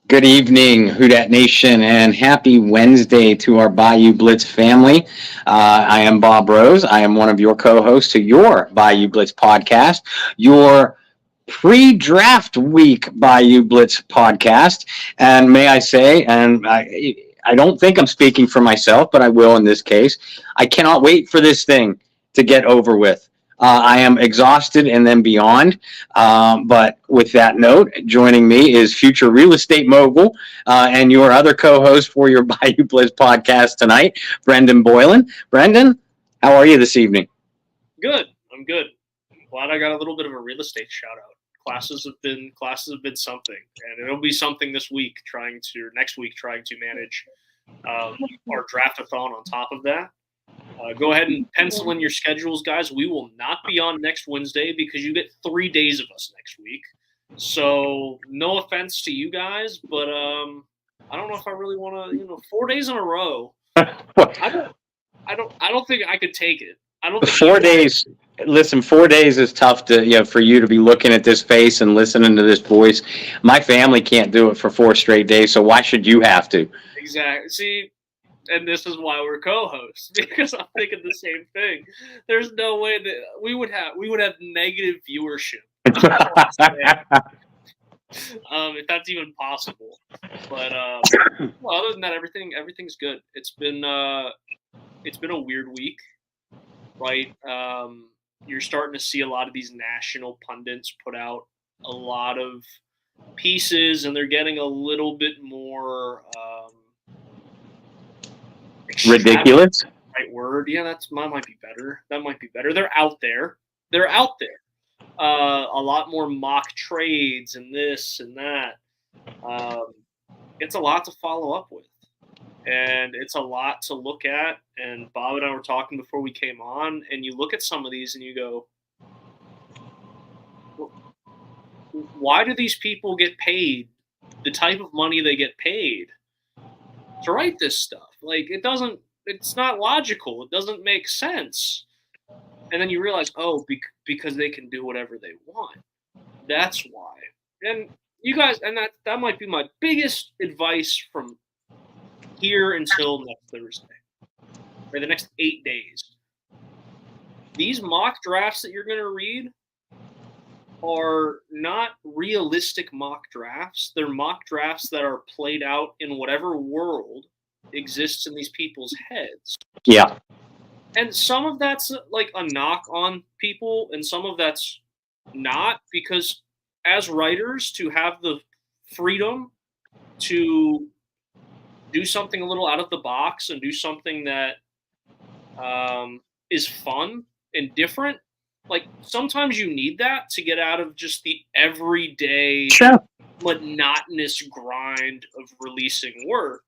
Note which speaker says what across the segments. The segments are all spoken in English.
Speaker 1: Good evening, Houdat Nation, and happy Wednesday to our Bayou Blitz family. I am Bob Rose. I am one of your co-hosts to your Bayou Blitz podcast, your pre-draft week Bayou Blitz podcast. And may I say, I don't think I'm speaking for myself, but I will in this case, I cannot wait for this thing to get over with. I am exhausted and then beyond. But with that note, joining me is future real estate mogul and your other co-host for your Bayou Blitz podcast tonight, Brendan Boylan. Brendan, how are you this evening?
Speaker 2: Good. I'm good. I'm glad I got a little bit of a real estate shout out. Classes have been something, and it'll be something next week trying to manage our draftathon on top of that. Go ahead and pencil in your schedules, guys. We will not be on next Wednesday because you get 3 days of us next week. So no offense to you guys, but I don't know if I really want to. 4 days in a row. I don't think I could take it. I don't think
Speaker 1: 4 days. Listen, 4 days is tough to for you to be looking at this face and listening to this voice. My family can't do it for 4 straight days, so why should you have to?
Speaker 2: Exactly. See, and this is why we're co-hosts, because I'm thinking the same thing. There's no way that we would have negative viewership. If that's even possible. But other than that, everything's good. It's been a weird week, right? You're starting to see a lot of these national pundits put out a lot of pieces, and they're getting a little bit more
Speaker 1: ridiculous.
Speaker 2: Right word? Yeah, that might be better. They're out there. A lot more mock trades and this and that. It's a lot to follow up with. And it's a lot to look at. And Bob and I were talking before we came on, and you look at some of these and you go, why do these people get paid the type of money they get paid to write this stuff? Like, it's not logical. It doesn't make sense. And then you realize, because they can do whatever they want. That's why. And you guys, and that might be my biggest advice from here until next Thursday, or the next 8 days. These mock drafts that you're going to read are not realistic mock drafts. They're mock drafts that are played out in whatever world exists in these people's heads.
Speaker 1: Yeah.
Speaker 2: And some of that's like a knock on people, and some of that's not, because as writers, to have the freedom to do something a little out of the box and do something that is fun and different. Like, sometimes you need that to get out of just the everyday monotonous grind of releasing work.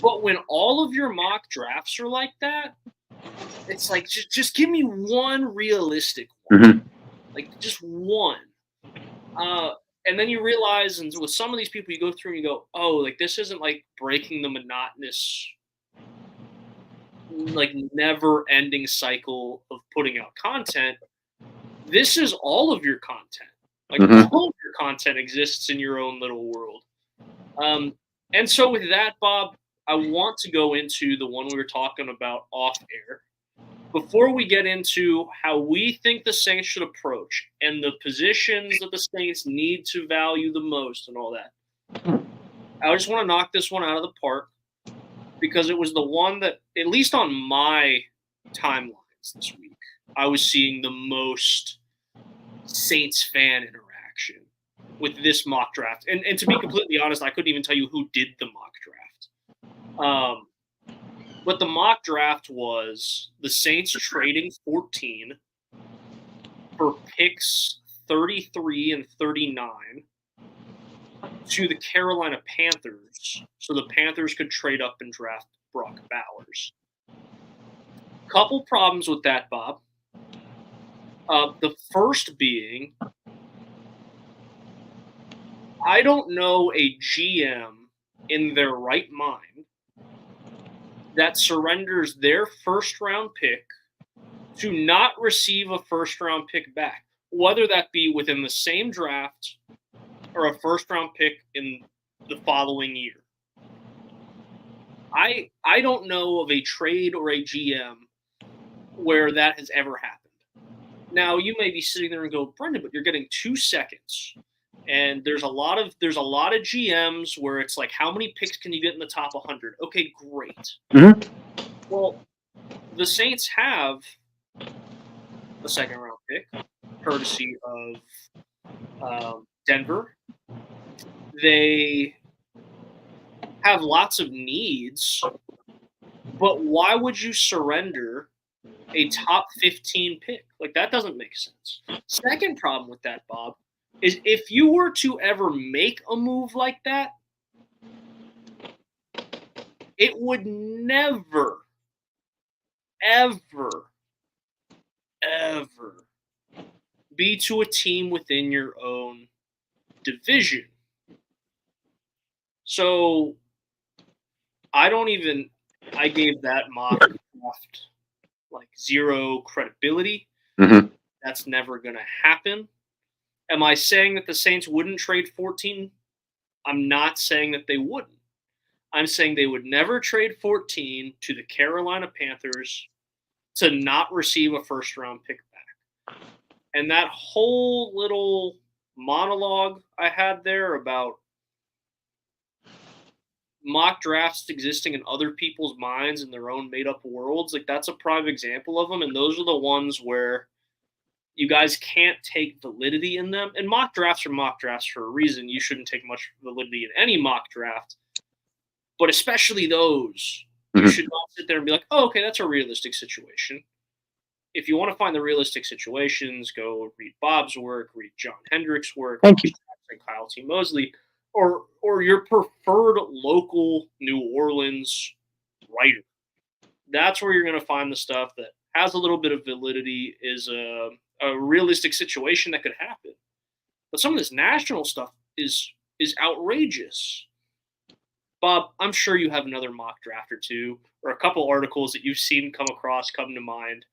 Speaker 2: But when all of your mock drafts are like that, it's like, just give me one realistic one.
Speaker 1: Mm-hmm.
Speaker 2: Like, just one. And then you realize, and with some of these people, you go through and you go, like, this isn't like breaking the monotonous, like, never-ending cycle of putting out content. This is all of your content. Like, all of your content exists in your own little world. And so with that, Bob, I want to go into the one we were talking about off air. Before we get into how we think the Saints should approach and the positions that the Saints need to value the most and all that, I just want to knock this one out of the park, because it was the one that, at least on my timelines this week, I was seeing the most Saints fan interaction with this mock draft. And to be completely honest, I couldn't even tell you who did the mock draft. But the mock draft was the Saints trading 14 for picks 33 and 39 to the Carolina Panthers, so the Panthers could trade up and draft Brock Bowers. Couple problems with that, Bob. The first being, I don't know a GM in their right mind that surrenders their first-round pick to not receive a first-round pick back, whether that be within the same draft or a first-round pick in the following year. I don't know of a trade or a GM where that has ever happened. Now, you may be sitting there and go, Brendan, but you're getting 2 seconds. And there's a lot of GMs where it's like, how many picks can you get in the top 100? Okay, great.
Speaker 1: Mm-hmm.
Speaker 2: Well, the Saints have a second-round pick, courtesy of Denver. They have lots of needs, but why would you surrender a top 15 pick? Like, that doesn't make sense. Second problem with that, Bob, is if you were to ever make a move like that, it would never, ever, ever be to a team within your own division. So I gave that mock draft like 0 credibility.
Speaker 1: Mm-hmm.
Speaker 2: That's never going to happen. Am I saying that the Saints wouldn't trade 14? I'm not saying that they wouldn't. I'm saying they would never trade 14 to the Carolina Panthers to not receive a first-round pick back. And that whole little monologue I had there about mock drafts existing in other people's minds in their own made-up worlds, like, that's a prime example of them, and those are the ones where you guys can't take validity in them. And mock drafts are mock drafts for a reason. You shouldn't take much validity in any mock draft, but especially those. You should not sit there and be like, oh, okay, that's a realistic situation. If you want to find the realistic situations, go read Bob's work, read John Hendrick's work,
Speaker 1: Thank you.
Speaker 2: and Kyle T. Mosley, or your preferred local New Orleans writer. That's where you're going to find the stuff that has a little bit of validity, is a realistic situation that could happen. But some of this national stuff is outrageous. Bob, I'm sure you have another mock draft or two, or a couple articles that you've seen come to mind.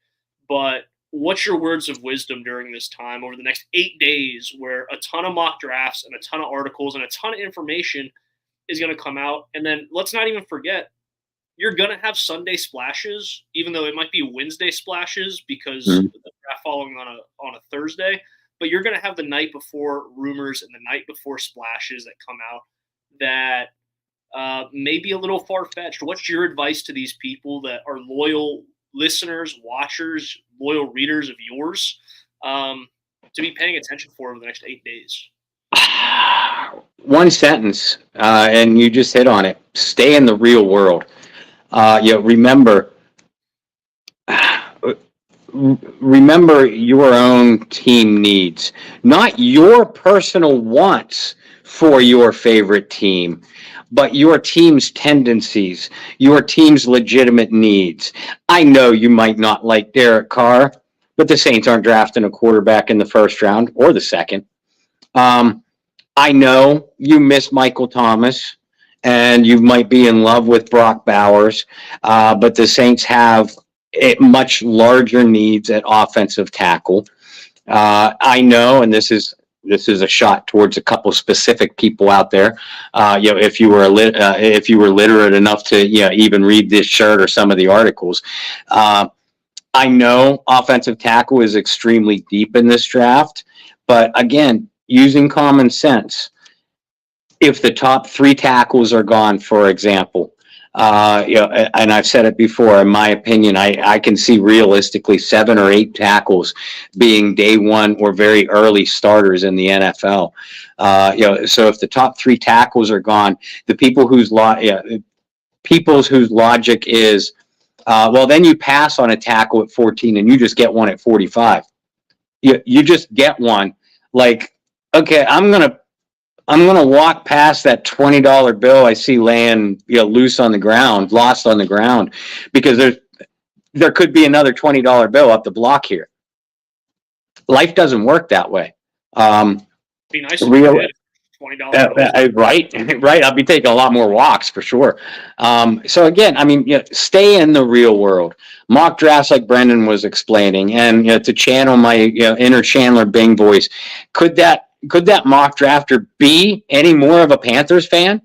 Speaker 2: But what's your words of wisdom during this time over the next 8 days, where a ton of mock drafts and a ton of articles and a ton of information is going to come out? And then let's not even forget, you're going to have Sunday splashes, even though it might be Wednesday splashes because the draft following on a Thursday. But you're going to have the night before rumors and the night before splashes that come out that may be a little far-fetched. What's your advice to these people that are loyal listeners, watchers, loyal readers of yours, to be paying attention for over the next 8 days?
Speaker 1: One sentence, and you just hit on it. Stay in the real world. Remember your own team needs, not your personal wants for your favorite team, but your team's tendencies, your team's legitimate needs. I know you might not like Derek Carr, but the Saints aren't drafting a quarterback in the first round or the second. I know you miss Michael Thomas, and you might be in love with Brock Bowers, but the Saints have much larger needs at offensive tackle. I know, and this is a shot towards a couple specific people out there. If you were literate enough to even read this shirt or some of the articles, I know offensive tackle is extremely deep in this draft, but again, using common sense, if the top 3 tackles are gone, for example, and I've said it before, in my opinion, I can see realistically 7 or 8 tackles being day one or very early starters in the NFL. So if the top 3 tackles are gone, the people's whose logic is, well, then you pass on a tackle at 14 and you just get one at 45. You just get one. Like, okay, I'm gonna walk past that $20 bill I see laying lost on the ground, because there could be another $20 bill up the block here. Life doesn't work that way.
Speaker 2: Be nice if you did. $20
Speaker 1: right. I'll be taking a lot more walks for sure. So again, stay in the real world. Mock drafts, like Brendan was explaining, and to channel my inner Chandler Bing voice, could that could that mock drafter be any more of a Panthers fan?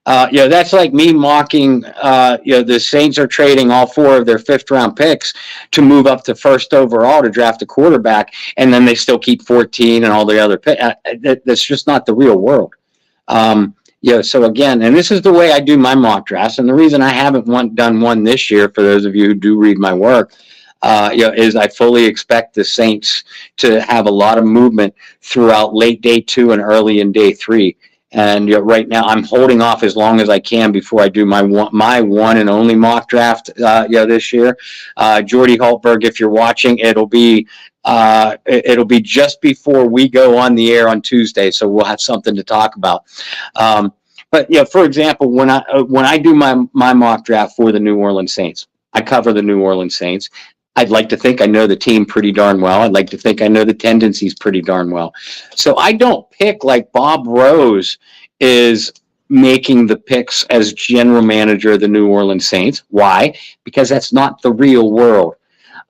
Speaker 1: That's like me mocking, the Saints are trading all 4 of their 5th-round picks to move up to 1st overall to draft a quarterback, and then they still keep 14 and all the other picks. That's just not the real world. So again, and this is the way I do my mock drafts, and the reason I haven't done one this year, for those of you who do read my work, is I fully expect the Saints to have a lot of movement throughout late day 2 and early in day 3. And right now, I'm holding off as long as I can before I do my one and only mock draft. This year, Jordy Hultberg, if you're watching, it'll be just before we go on the air on Tuesday, so we'll have something to talk about. But for example, when I do my mock draft for the New Orleans Saints, I cover the New Orleans Saints. I'd like to think I know the team pretty darn well. I'd like to think I know the tendencies pretty darn well. So I don't pick like Bob Rose is making the picks as general manager of the New Orleans Saints. Why? Because that's not the real world.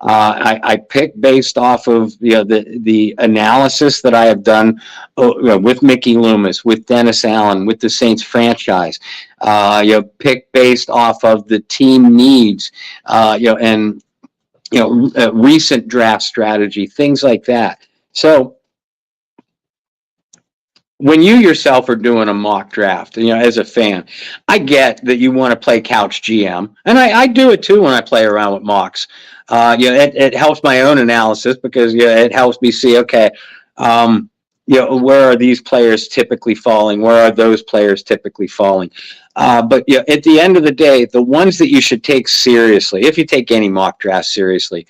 Speaker 1: I pick based off of the analysis that I have done with Mickey Loomis, with Dennis Allen, with the Saints franchise. Pick based off of the team needs, and recent draft strategy, things like that. So when you yourself are doing a mock draft, as a fan, I get that you want to play couch GM, and I do it too when I play around with mocks. It helps my own analysis because it helps me see, okay, where are these players typically falling? Where are those players typically falling? But at the end of the day, the ones that you should take seriously, if you take any mock draft seriously,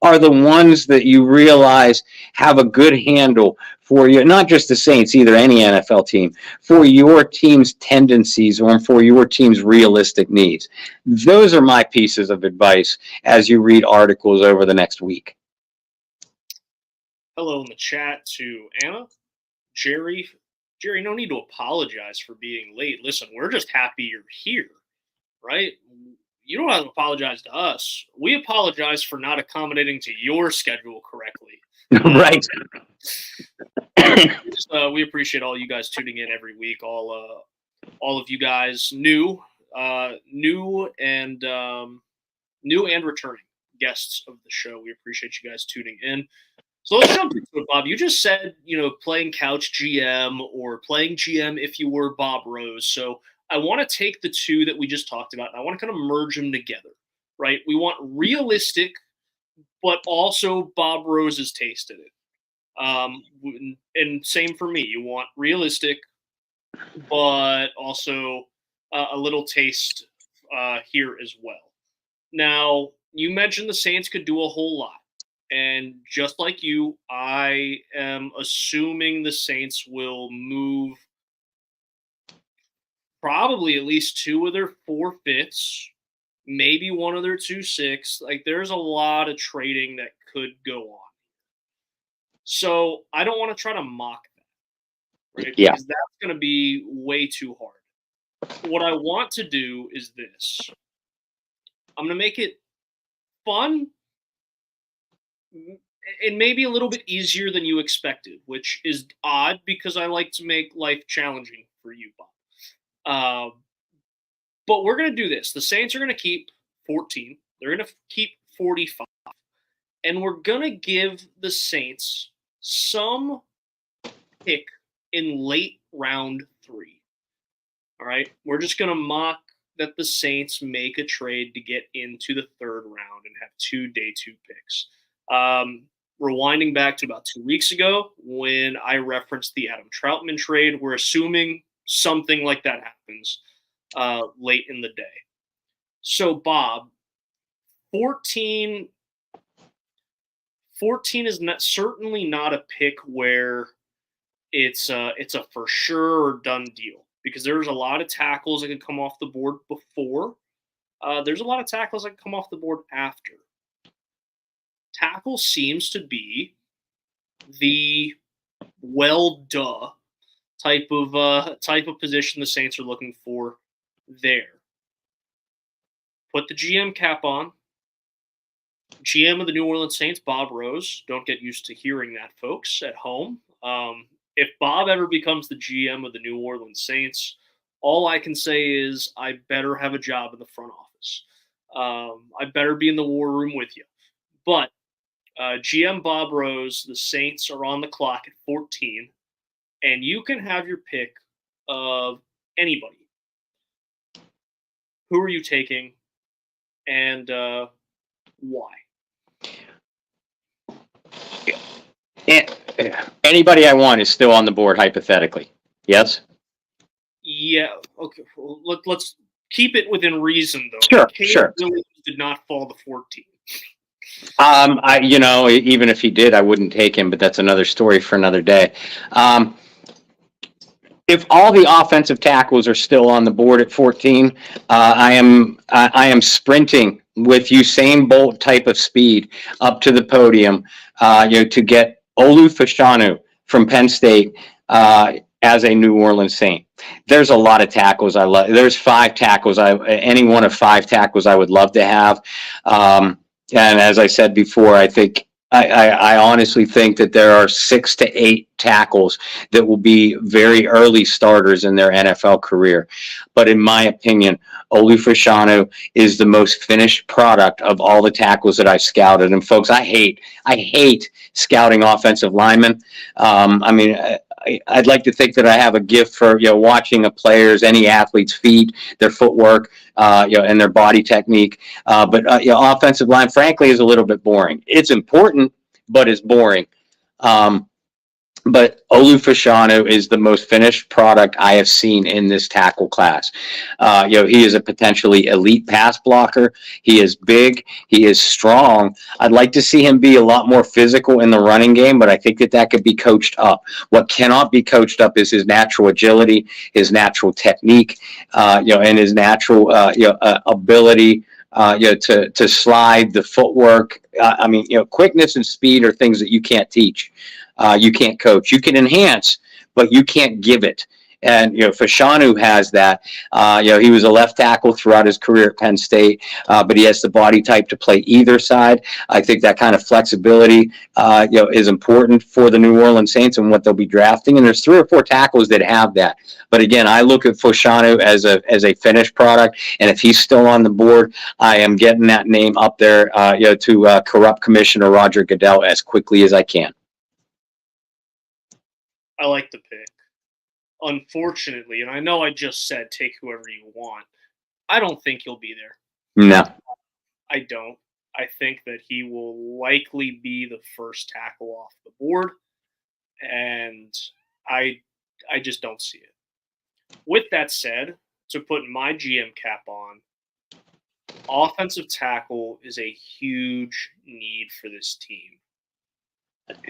Speaker 1: are the ones that you realize have a good handle for you, not just the Saints, either any NFL team, for your team's tendencies or for your team's realistic needs. Those are my pieces of advice as you read articles over the next week.
Speaker 2: Hello in the chat to Anna, Jerry. Jerry, no need to apologize for being late. Listen, we're just happy you're here, right? You don't have to apologize to us. We apologize for not accommodating to your schedule correctly.
Speaker 1: Right.
Speaker 2: We appreciate all you guys tuning in every week. All of you guys, new and returning guests of the show. We appreciate you guys tuning in. So let's jump into it, Bob. You just said, playing couch GM or playing GM if you were Bob Rose. So I want to take the two that we just talked about, and I want to kind of merge them together, right? We want realistic, but also Bob Rose's taste in it. And same for me. You want realistic, but also a little taste here as well. Now, you mentioned the Saints could do a whole lot. And just like you, I am assuming the Saints will move probably at least 2 of their 4 5ths, maybe 1 of their 2 6ths. Like, there's a lot of trading that could go on. So I don't want to try to mock that, right?
Speaker 1: Yeah.
Speaker 2: Because that's going to be way too hard. What I want to do is this. I'm going to make it fun and maybe a little bit easier than you expected, which is odd because I like to make life challenging for you, Bob. But we're going to do this. The Saints are going to keep 14. They're going to keep 45. And we're going to give the Saints some pick in late round 3. All right? We're just going to mock that the Saints make a trade to get into the 3rd round and have 2 day 2 picks. Rewinding back to about 2 weeks ago when I referenced the Adam Troutman trade, we're assuming something like that happens late in the day. So, Bob, 14 is certainly not a pick where it's a for sure or done deal because there's a lot of tackles that could come off the board before. There's a lot of tackles that come off the board after. Tackle seems to be the type of position the Saints are looking for there. Put the GM cap on. GM of the New Orleans Saints, Bob Rose. Don't get used to hearing that, folks, at home. if Bob ever becomes the GM of the New Orleans Saints, all I can say is I better have a job in the front office. I better be in the war room with you. But GM Bob Rose, the Saints are on the clock at 14, and you can have your pick of anybody. Who are you taking, and why?
Speaker 1: Anybody I want is still on the board, hypothetically. Yes?
Speaker 2: Yeah. Okay. Well, let's keep it within reason, though.
Speaker 1: Sure,
Speaker 2: Caleb
Speaker 1: sure.
Speaker 2: Williams did not fall to 14.
Speaker 1: Even if he did, I wouldn't take him, but that's another story for another day. If all the offensive tackles are still on the board at 14, I am sprinting with Usain Bolt type of speed up to the podium, to get Olu Fashanu from Penn State as a New Orleans Saint. There's a lot of tackles I love. There's 5 tackles. Any one of 5 tackles I would love to have. And as I said before, I honestly think that there are 6 to 8 tackles that will be very early starters in their NFL career. But in my opinion, Olu Fashanu is the most finished product of all the tackles that I've scouted. And folks, I hate scouting offensive linemen. I'd like to think that I have a gift for watching a player's, any athlete's feet, their footwork, and their body technique. But offensive line, frankly, is a little bit boring. It's important, but it's boring. But Olu Fashanu is the most finished product I have seen in this tackle class. He is a potentially elite pass blocker. He is big. He is strong. I'd like to see him be a lot more physical in the running game, but I think that could be coached up. What cannot be coached up is his natural agility, his natural technique, and his natural ability to slide, the footwork. Quickness and speed are things that you can't teach. You can't coach. You can enhance, but you can't give it. And Fashanu has that. He was a left tackle throughout his career at Penn State, but he has the body type to play either side. I think that kind of flexibility, is important for the New Orleans Saints and what they'll be drafting. And there's 3 or 4 tackles that have that. But again, I look at Fashanu as a finished product, and if he's still on the board, I am getting that name up there, to corrupt Commissioner Roger Goodell as quickly as I can.
Speaker 2: I like the pick. Unfortunately, and I know I just said take whoever you want, I don't think he'll be there.
Speaker 1: No.
Speaker 2: I don't. I think that he will likely be the first tackle off the board, and I just don't see it. With that said, to put my GM cap on, offensive tackle is a huge need for this team.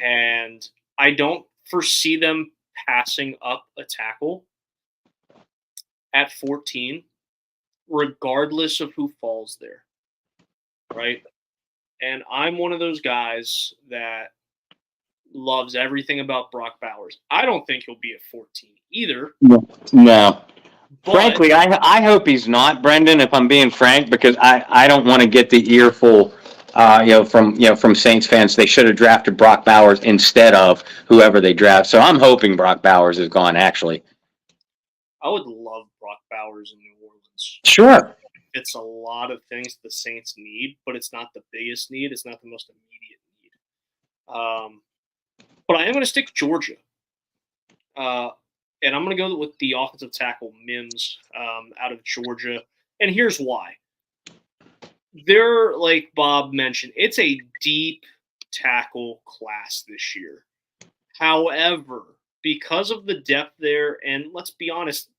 Speaker 2: And I don't foresee them passing up a tackle at 14, regardless of who falls there, right? And I'm one of those guys that loves everything about Brock Bowers. I don't think he'll be at 14 either.
Speaker 1: No. Frankly, I hope he's not, Brendan, if I'm being frank, because I don't want to get the earful from Saints fans. They should have drafted Brock Bowers instead of whoever they draft. So I'm hoping Brock Bowers is gone, actually.
Speaker 2: I would love Brock Bowers in New Orleans.
Speaker 1: Sure.
Speaker 2: It's a lot of things the Saints need, but it's not the biggest need. It's not the most immediate need. But I am going to stick with Georgia. And I'm going to go with the offensive tackle Mims out of Georgia. And here's why. They're, like Bob mentioned, it's a deep tackle class this year. However, because of the depth there, and let's be honest,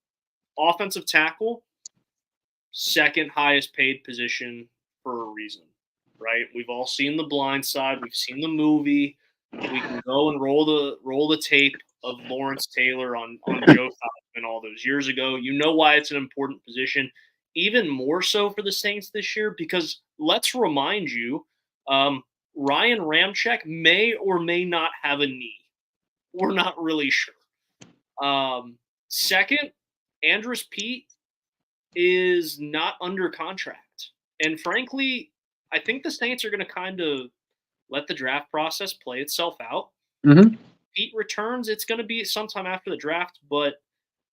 Speaker 2: offensive tackle, second highest paid position for a reason, right? We've all seen The Blind Side. We've seen the movie. We can go and roll the tape of Lawrence Taylor on Joe Theismann all those years ago. You know why it's an important position. Even more so for the Saints this year, because let's remind you, Ryan Ramczyk may or may not have a knee. We're not really sure. Second, Andrus Peat is not under contract. And frankly, I think the Saints are going to kind of let the draft process play itself out.
Speaker 1: Mm-hmm.
Speaker 2: Pete returns, it's going to be sometime after the draft. But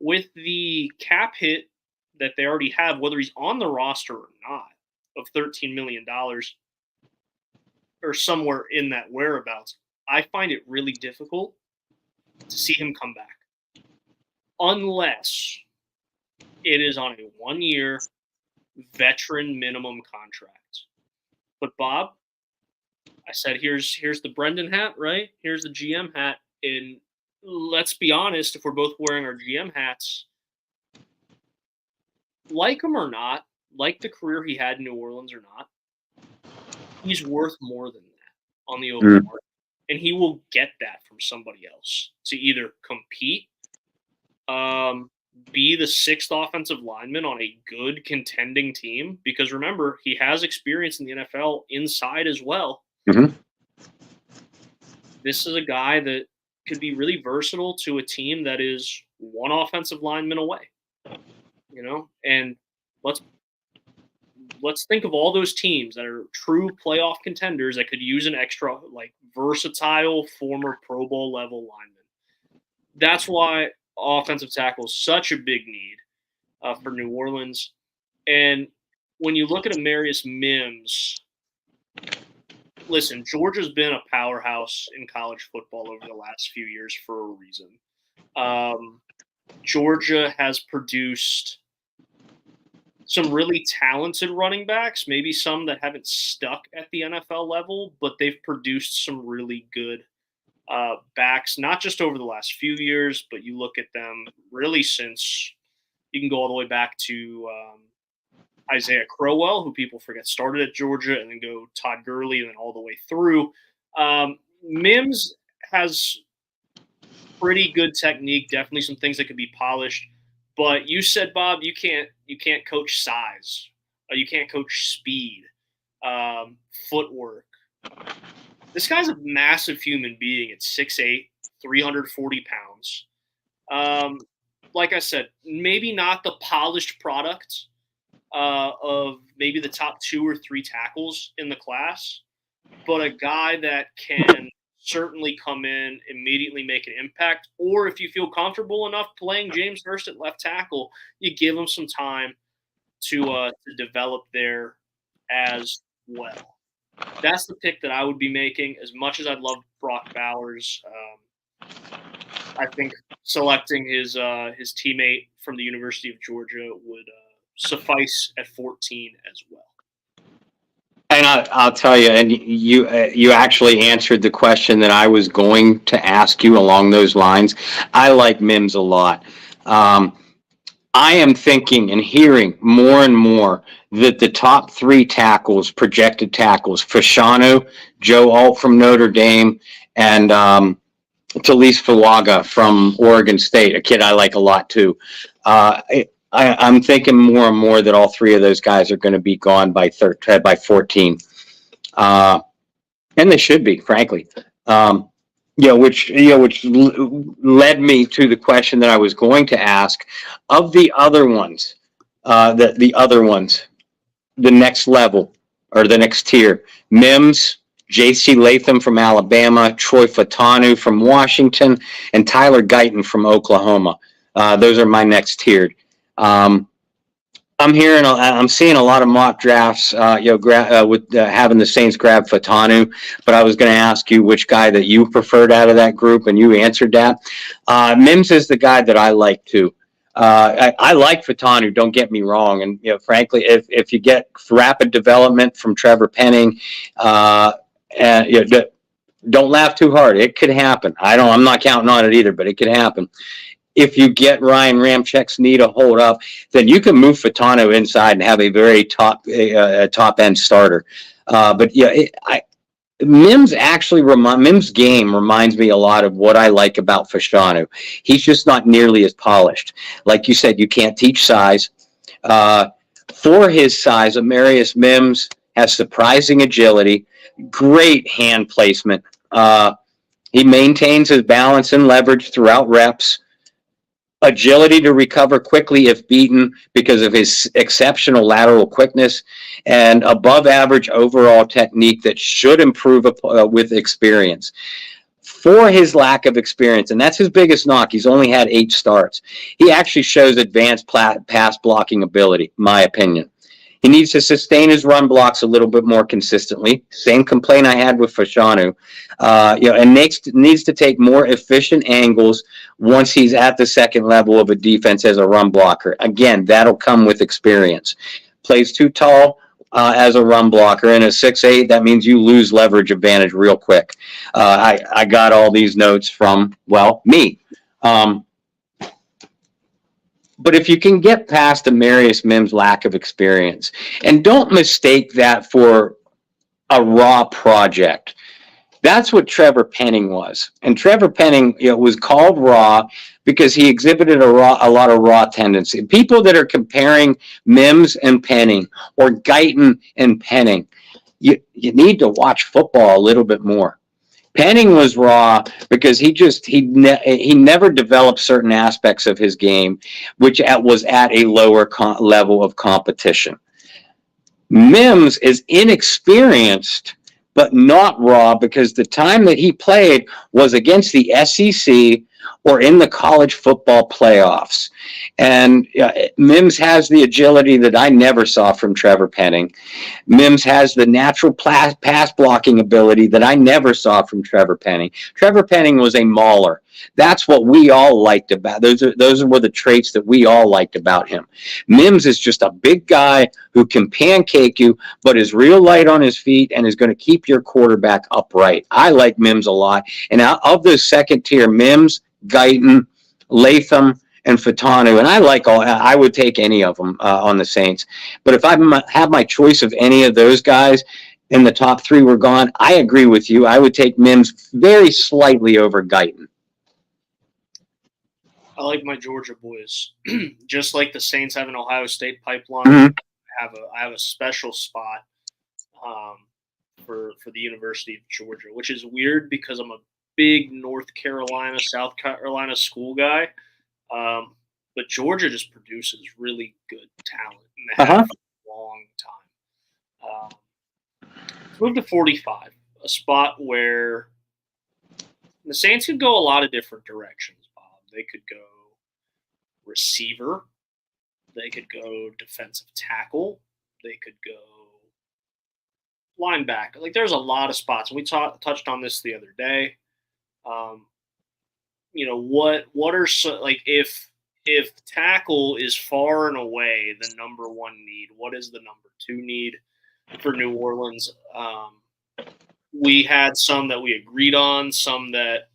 Speaker 2: with the cap hit that they already have, whether he's on the roster or not, of $13 million or somewhere in that whereabouts, I find it really difficult to see him come back. Unless it is on a 1-year veteran minimum contract. But Bob, I said, here's the Brendan hat, right? Here's the GM hat. And let's be honest, if we're both wearing our GM hats, like him or not, like the career he had in New Orleans or not, he's worth more than that on the open market. And he will get that from somebody else to either compete, be the 6th offensive lineman on a good contending team. Because remember, he has experience in the NFL inside as well.
Speaker 1: Mm-hmm.
Speaker 2: This is a guy that could be really versatile to a team that is 1 offensive lineman away. And let's think of all those teams that are true playoff contenders that could use an extra, like, versatile former Pro Bowl level lineman. That's why offensive tackle is such a big need for New Orleans. And when you look at Amarius Mims, listen, Georgia's been a powerhouse in college football over the last few years for a reason. Georgia has produced some really talented running backs, maybe some that haven't stuck at the NFL level, but they've produced some really good backs, not just over the last few years, but you look at them really since you can go all the way back to Isaiah Crowell, who people forget started at Georgia, and then go Todd Gurley, and then all the way through. Mims has pretty good technique, definitely some things that could be polished. But you said, Bob, you can't coach size, you can't coach speed, footwork. This guy's a massive human being at 6'8", 340 pounds. Like I said, maybe not the polished product of maybe the top 2 or 3 tackles in the class, but a guy that can certainly come in, immediately make an impact. Or if you feel comfortable enough playing James Hurst at left tackle, you give him some time to develop there as well. That's the pick that I would be making. As much as I'd love Brock Bowers, I think selecting his teammate from the University of Georgia would suffice at 14 as well.
Speaker 1: And I'll tell you, and you actually answered the question that I was going to ask you along those lines. I like Mims a lot. I am thinking and hearing more and more that the top 3 tackles, projected tackles, Fashanu, Joe Alt from Notre Dame, and Talise Fuaga from Oregon State, a kid I like a lot too. I'm thinking more and more that all 3 of those guys are going to be gone by 14, and they should be, frankly. Which led me to the question that I was going to ask. Of the other ones, the next level or the next tier, Mims, J.C. Latham from Alabama, Troy Fatanu from Washington, and Tyler Guyton from Oklahoma. Those are my next tiered. I'm seeing a lot of mock drafts, with having the Saints grab Fatanu, but I was going to ask you which guy that you preferred out of that group, and you answered that. Mims is the guy that I like too. I like Fatanu, don't get me wrong, and frankly, if you get rapid development from Trevor Penning, don't laugh too hard. It could happen. I'm not counting on it either, but it could happen. If you get Ryan Ramczyk's knee to hold up, then you can move Fatanu inside and have a very top end starter. Mims game reminds me a lot of what I like about Fashanu. He's just not nearly as polished. Like you said, you can't teach size. For his size, Amarius Mims has surprising agility, great hand placement. He maintains his balance and leverage throughout reps. Agility to recover quickly if beaten because of his exceptional lateral quickness, and above average overall technique that should improve with experience. for his lack of experience, and that's his biggest knock. He's only had 8 starts. He actually shows advanced pass blocking ability, my opinion. He needs to sustain his run blocks a little bit more consistently. Same complaint I had with Fashanu. And needs to take more efficient angles once he's at the second level of a defense as a run blocker. Again, that'll come with experience. Plays too tall as a run blocker. In a 6'8", that means you lose leverage advantage real quick. I got all these notes from, me. But if you can get past Amarius Mims' lack of experience, and don't mistake that for a raw project. That's what Trevor Penning was. And Trevor Penning was called raw because he exhibited a lot of raw tendency. People that are comparing Mims and Penning or Guyton and Penning, you need to watch football a little bit more. Penning was raw because he never developed certain aspects of his game, which was at a lower level of competition. Mims is inexperienced, but not raw, because the time that he played was against the SEC or in the college football playoffs. And Mims has the agility that I never saw from Trevor Penning. Mims has the natural pass blocking ability that I never saw from Trevor Penning. Trevor Penning was a mauler. That's what we all liked about. Those were the traits that we all liked about him. Mims is just a big guy who can pancake you, but is real light on his feet and is going to keep your quarterback upright. I like Mims a lot. And of the second tier, Mims, Guyton, Latham, and Fatanu, and I would take any of them on the Saints. But if I have my choice of any of those guys and the top 3 were gone, I agree with you. I would take Mims very slightly over Guyton.
Speaker 2: I like my Georgia boys. Just like the Saints have an Ohio State pipeline, I have a special spot for the University of Georgia, which is weird because I'm a big North Carolina, South Carolina school guy. But Georgia just produces really good talent, and they have for a long time. Move to 45, a spot where the Saints could go a lot of different directions, Bob. They could go receiver. They could go defensive tackle. They could go linebacker. Like, there's a lot of spots. And we touched on this the other day. What are if tackle is far and away the number 1 need, what is the number 2 need for New Orleans? We had some that we agreed on, some that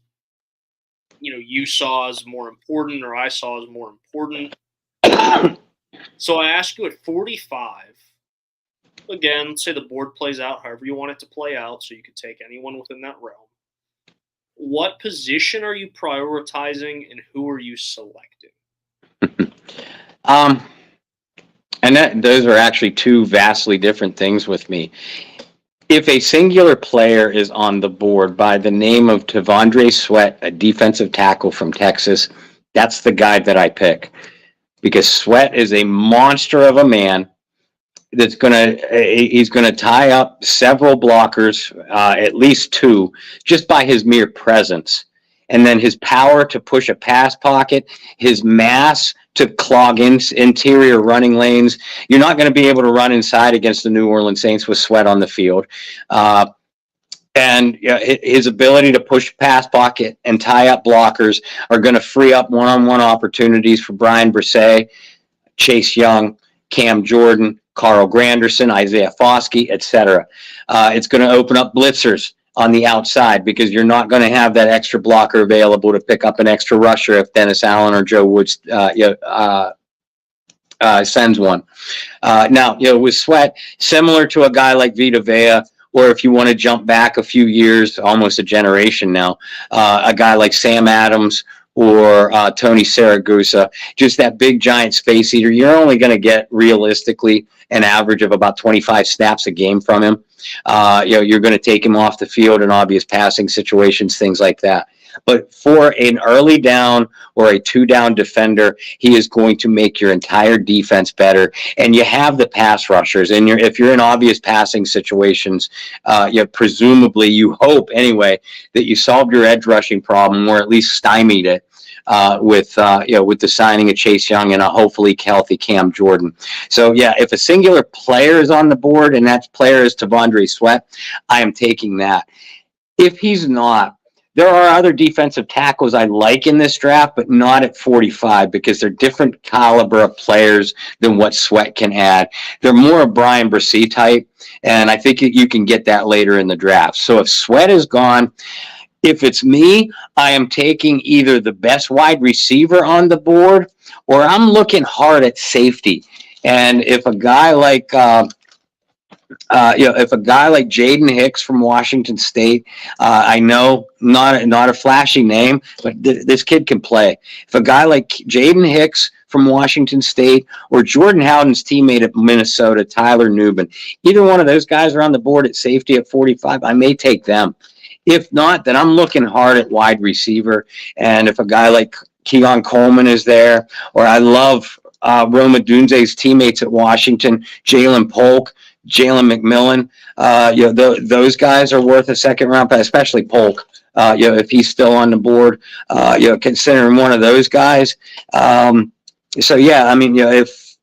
Speaker 2: you saw as more important or I saw as more important. So I asked you at 45. Again, say the board plays out however you want it to play out, so you could take anyone within that realm. What position are you prioritizing, and who are you selecting?
Speaker 1: Those are actually 2 vastly different things with me. If a singular player is on the board by the name of T'Vondre Sweat, a defensive tackle from Texas, that's the guy that I pick, because Sweat is a monster of a man. He's gonna tie up several blockers, at least 2, just by his mere presence. And then his power to push a pass pocket, his mass to clog interior running lanes. You're not going to be able to run inside against the New Orleans Saints with Sweat on the field. And his ability to push pass pocket and tie up blockers are going to free up one-on-one opportunities for Brian Brisset, Chase Young, Cam Jordan, Carl Granderson, Isaiah Foskey, etc. It's going to open up blitzers on the outside because you're not going to have that extra blocker available to pick up an extra rusher if Dennis Allen or Joe Woods sends one. Now, with Sweat, similar to a guy like Vita Vea, or if you want to jump back a few years, almost a generation now, a guy like Sam Adams or Tony Saragusa, just that big giant space eater. You're only going to get realistically an average of about 25 snaps a game from him. You're going to take him off the field in obvious passing situations, things like that. But for an early down or a 2-down defender, he is going to make your entire defense better. And you have the pass rushers. And if you're in obvious passing situations, presumably you hope anyway that you solved your edge rushing problem or at least stymied it. With the signing of Chase Young and a hopefully healthy Cam Jordan. So yeah, if a singular player is on the board and that player is T'Vondre Sweat, I am taking that. If he's not, there are other defensive tackles I like in this draft, but not at 45 because they're different caliber of players than what Sweat can add. They're more a Brian Bresee type, and I think you can get that later in the draft. So if Sweat is gone, if it's me, I am taking either the best wide receiver on the board or I'm looking hard at safety. And if a guy like Jaden Hicks from Washington State, I know not a flashy name, but this kid can play. If a guy like Jaden Hicks from Washington State or Jordan Howden's teammate at Minnesota, Tyler Nubin, either one of those guys are on the board at safety at 45, I may take them. If not, then I'm looking hard at wide receiver. And if a guy like Keon Coleman is there, or I love Roma Dunze's teammates at Washington, Jalen Polk, Jalen McMillan, those guys are worth a second round pick, especially Polk. If he's still on the board, considering one of those guys. So yeah, I mean, if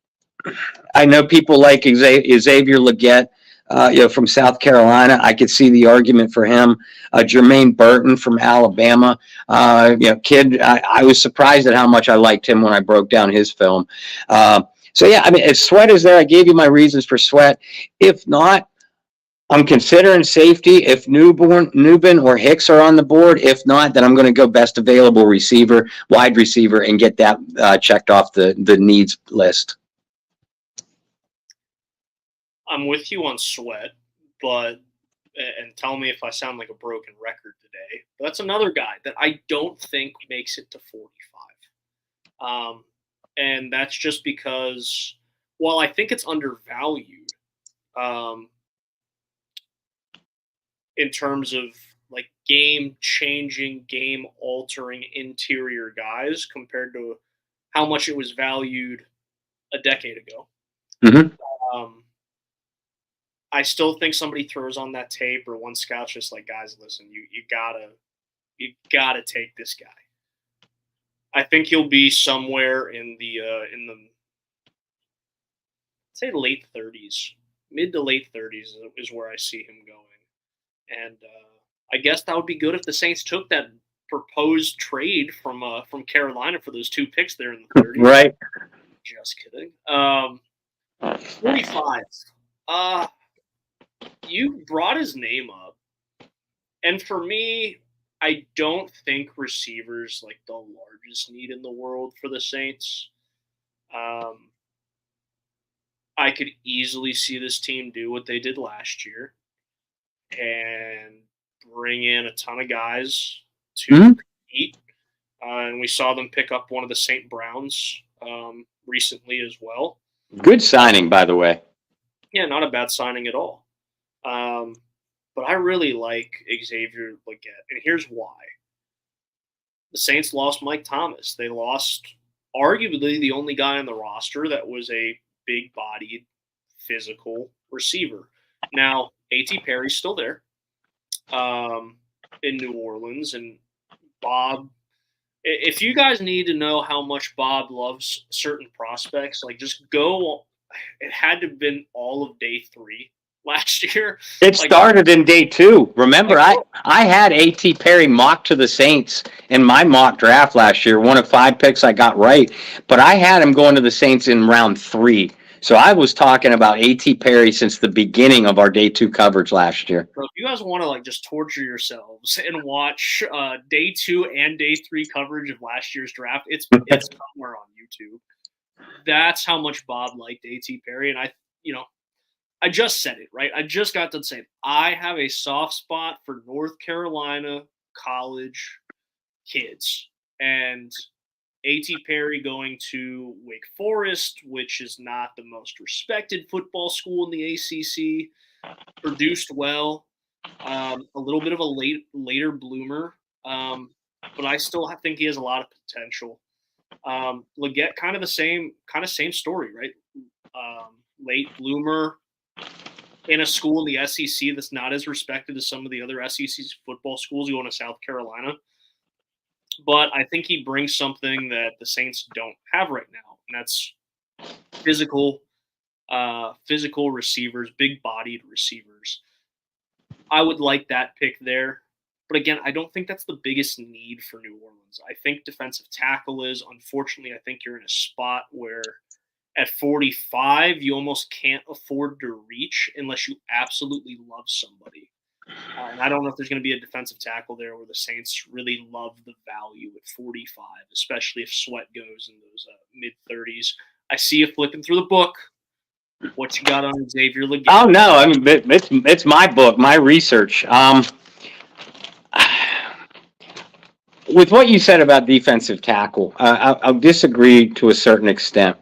Speaker 1: I know people like Xavier Legette, from South Carolina, I could see the argument for him. Jermaine Burton from Alabama, kid. I was surprised at how much I liked him when I broke down his film. So yeah, I mean, if Sweat is there, I gave you my reasons for Sweat. If not, I'm considering safety. If Nubin or Hicks are on the board, if not, then I'm going to go best available receiver, wide receiver, and get that checked off the needs list.
Speaker 2: I'm with you on Sweat, and tell me if I sound like a broken record today. But that's another guy that I don't think makes it to 45. And that's just because, while I think it's undervalued, in terms of like game-changing, game-altering interior guys compared to how much it was valued a decade ago.
Speaker 1: Mm-hmm.
Speaker 2: I still think somebody throws on that tape or one scout's just like, guys, listen, you gotta take this guy. I think he'll be somewhere in the say late 30s, mid to late 30s is where I see him going. And I guess that would be good if the Saints took that proposed trade from Carolina for those 2 picks there in the 30s.
Speaker 1: Right.
Speaker 2: Just kidding. 45. You brought his name up, and for me, I don't think receivers like the largest need in the world for the Saints. I could easily see this team do what they did last year and bring in a ton of guys to compete. And we saw them pick up one of the St. Browns recently as well.
Speaker 1: Good signing, by the way.
Speaker 2: Yeah, not a bad signing at all. But I really like Xavier Legette, and here's why. The Saints lost Mike Thomas. They lost arguably the only guy on the roster that was a big-bodied, physical receiver. Now, A.T. Perry's still there in New Orleans, and Bob, if you guys need to know how much Bob loves certain prospects, like just go. It had to have been all of day 3 last year.
Speaker 1: It started in day 2. Remember, I had A.T. Perry mocked to the Saints in my mock draft last year, one of 5 picks I got right. But I had him going to the Saints in round 3. So I was talking about A.T. Perry since the beginning of our day 2 coverage last year.
Speaker 2: So if you guys want to just torture yourselves and watch day 2 and day 3 coverage of last year's draft, it's somewhere on YouTube. That's how much Bob liked A.T. Perry, and I just said it, right? I just got done saying I have a soft spot for North Carolina college kids, and A.T. Perry going to Wake Forest, which is not the most respected football school in the ACC, produced well, a little bit of a later bloomer. but I still think he has a lot of potential. Leggett, kind of same story, right? Late bloomer in a school in the SEC that's not as respected as some of the other SEC football schools. You go to South Carolina, but I think he brings something that the Saints don't have right now, and that's physical receivers, big-bodied receivers. I would like that pick there. But again, I don't think that's the biggest need for New Orleans. I think defensive tackle is. Unfortunately, I think you're in a spot where at 45, you almost can't afford to reach unless you absolutely love somebody. And I don't know if there's going to be a defensive tackle there where the Saints really love the value at 45, especially if Sweat goes in those mid-30s. I see you flipping through the book. What you got on Xavier Leggett?
Speaker 1: Oh, no. I mean, it's my book, my research. With what you said about defensive tackle, I'll disagree to a certain extent.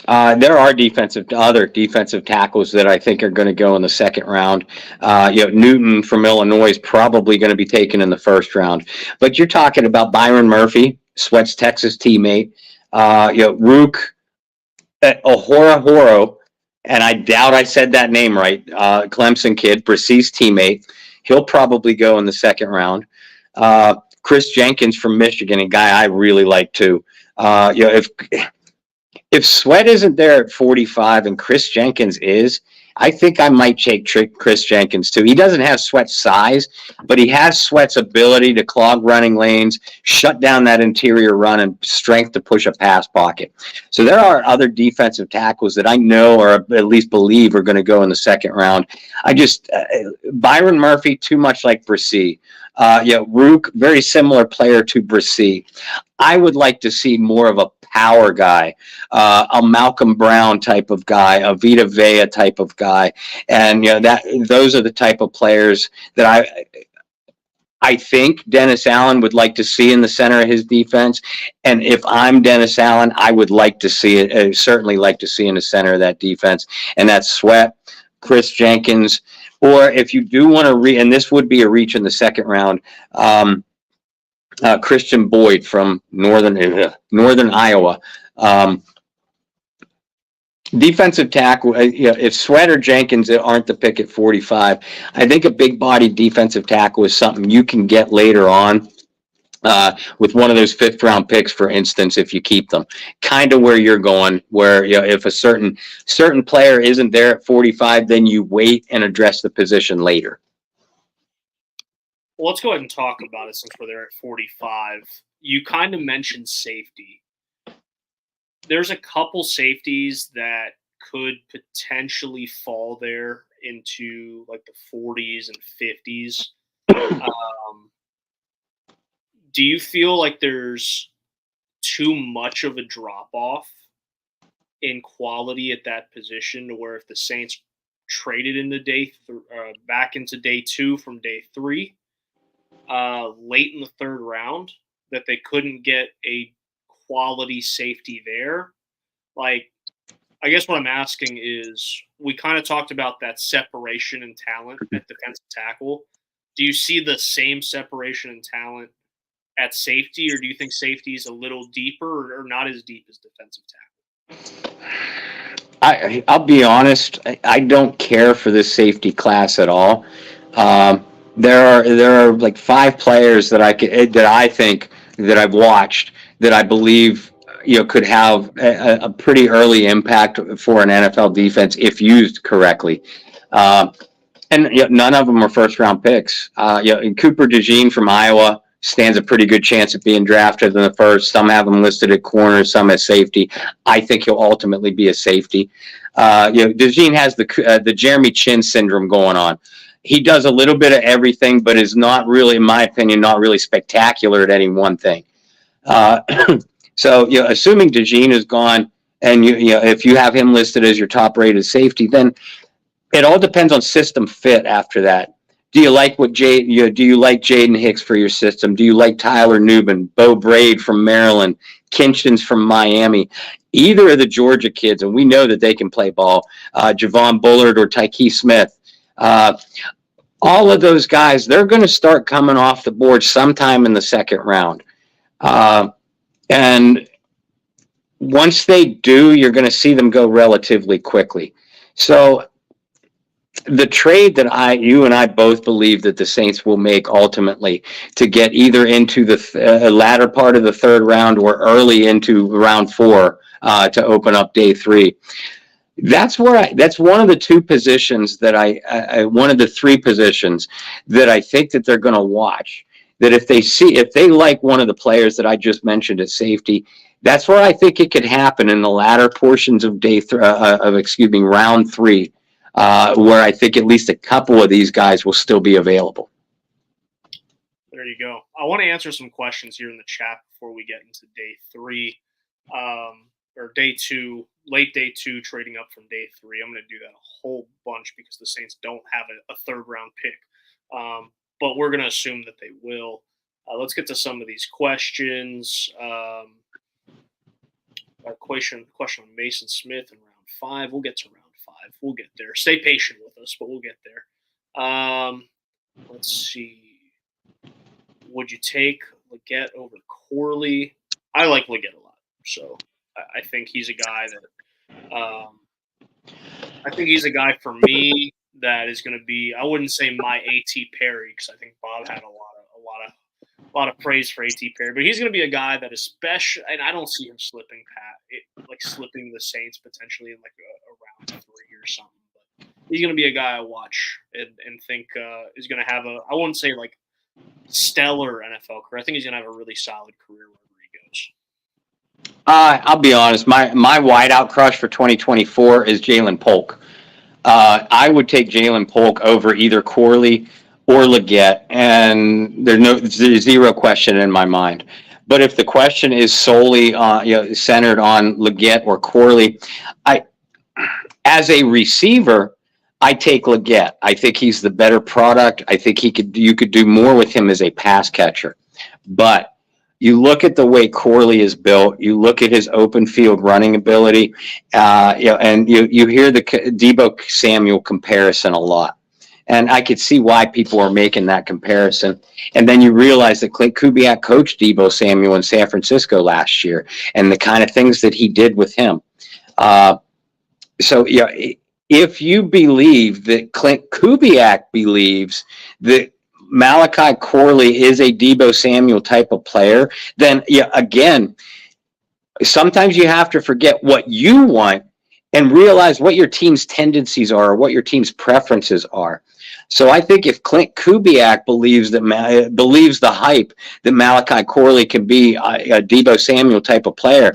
Speaker 1: There are other defensive tackles that I think are going to go in the second round. Newton from Illinois is probably going to be taken in the first round. But you're talking about Byron Murphy, Sweat's Texas teammate. Rook Ohorahoro, and I doubt I said that name right. Clemson kid, Bressee's teammate. He'll probably go in the second round. Chris Jenkins from Michigan, a guy I really like too. If Sweat isn't there at 45 and Chris Jenkins is, I think I might take Chris Jenkins too. He doesn't have Sweat's size, but he has Sweat's ability to clog running lanes, shut down that interior run, and strength to push a pass pocket. So there are other defensive tackles that I know or at least believe are going to go in the second round. Byron Murphy, too much like Brissy. Rook, very similar player to Brissy. I would like to see more of a power guy, a Malcolm Brown type of guy, a Vita Vea type of guy, and those are the type of players that I think Dennis Allen would like to see in the center of his defense. And if I'm Dennis Allen, I would like to see it. Certainly like to see in the center of that defense, and that's Sweat, Chris Jenkins, or if you do want to and this would be a reach in the second round. Christian Boyd from northern Iowa. Defensive tackle, if Sweat or Jenkins aren't the pick at 45, I think a big-bodied defensive tackle is something you can get later on with one of those fifth-round picks, for instance, if you keep them. Kind of where you're going, where if a certain player isn't there at 45, then you wait and address the position later.
Speaker 2: Well, let's go ahead and talk about it since we're there at 45. You kind of mentioned safety. There's a couple safeties that could potentially fall there into like the 40s and 50s. Do you feel like there's too much of a drop-off in quality at that position to where if the Saints traded into back into day 2 from day 3, late in the third round, that they couldn't get a quality safety there? Like, I guess what I'm asking is, we kind of talked about that separation in talent at defensive tackle. Do you see the same separation in talent at safety, or do you think safety is a little deeper or not as deep as defensive tackle?
Speaker 1: I'll be honest, I don't care for this safety class at all. There are like 5 players that I think that I've watched that I believe could have a pretty early impact for an NFL defense if used correctly. And none of them are first round picks. Cooper DeJean from Iowa stands a pretty good chance of being drafted in the first. Some have him listed at corner, some as safety. I think he'll ultimately be a safety. DeJean has the Jeremy Chin syndrome going on. He does a little bit of everything, but is not really, in my opinion, not really spectacular at any one thing. So, assuming DeJean is gone, and if you have him listed as your top-rated safety, then it all depends on system fit after that. Do you like do you like Jaden Hicks for your system? Do you like Tyler Nubin, Bo Braid from Maryland, Kinchins from Miami? Either of the Georgia kids, and we know that they can play ball, Javon Bullard or Tyke Smith. all of those guys, they're going to start coming off the board sometime in the second round. And once they do, you're going to see them go relatively quickly. So the trade that you and I both believe that the Saints will make ultimately to get either into the latter part of the third round or early into round 4 to open up day 3. That's one of the 2 positions that one of the 3 positions that I think that they're going to watch. That if they like one of the players that I just mentioned at safety, that's where I think it could happen in the latter portions of round 3, where I think at least a couple of these guys will still be available.
Speaker 2: There you go. I want to answer some questions here in the chat before we get into day 3, or day 2, late day 2, trading up from day 3. I'm going to do that a whole bunch because the Saints don't have a third round pick, but we're going to assume that they will. Let's get to some of these questions. A question on Mason Smith in round 5. We'll get to round 5. We'll get there. Stay patient with us, but we'll get there. Let's see. Would you take Leggett over Corley? I like Leggett a lot, so I think he's a guy that I think he's a guy for me that is going to be. I wouldn't say my A.T. Perry because I think Bob had a lot of praise for A.T. Perry, but he's going to be a guy that, especially, and I don't see him slipping slipping the Saints potentially in like a round 3 or something. But he's going to be a guy I watch and think is going to have I wouldn't say like stellar NFL career. I think he's going to have a really solid career wherever he goes.
Speaker 1: I'll be honest. My wideout crush for 2024 is Jalen Polk. I would take Jalen Polk over either Corley or Leggett, and there's zero question in my mind. But if the question is solely centered on Leggett or Corley, as a receiver, I take Leggett. I think he's the better product. I think you could do more with him as a pass catcher. But you look at the way Corley is built, you look at his open field running ability, and you hear the Deebo Samuel comparison a lot. And I could see why people are making that comparison. And then you realize that Clint Kubiak coached Deebo Samuel in San Francisco last year and the kind of things that he did with him. If you believe that Clint Kubiak believes that Malachi Corley is a Deebo Samuel type of player, then again, sometimes you have to forget what you want and realize what your team's tendencies are or what your team's preferences are. So I think if Clint Kubiak believes the hype that Malachi Corley can be a Deebo Samuel type of player,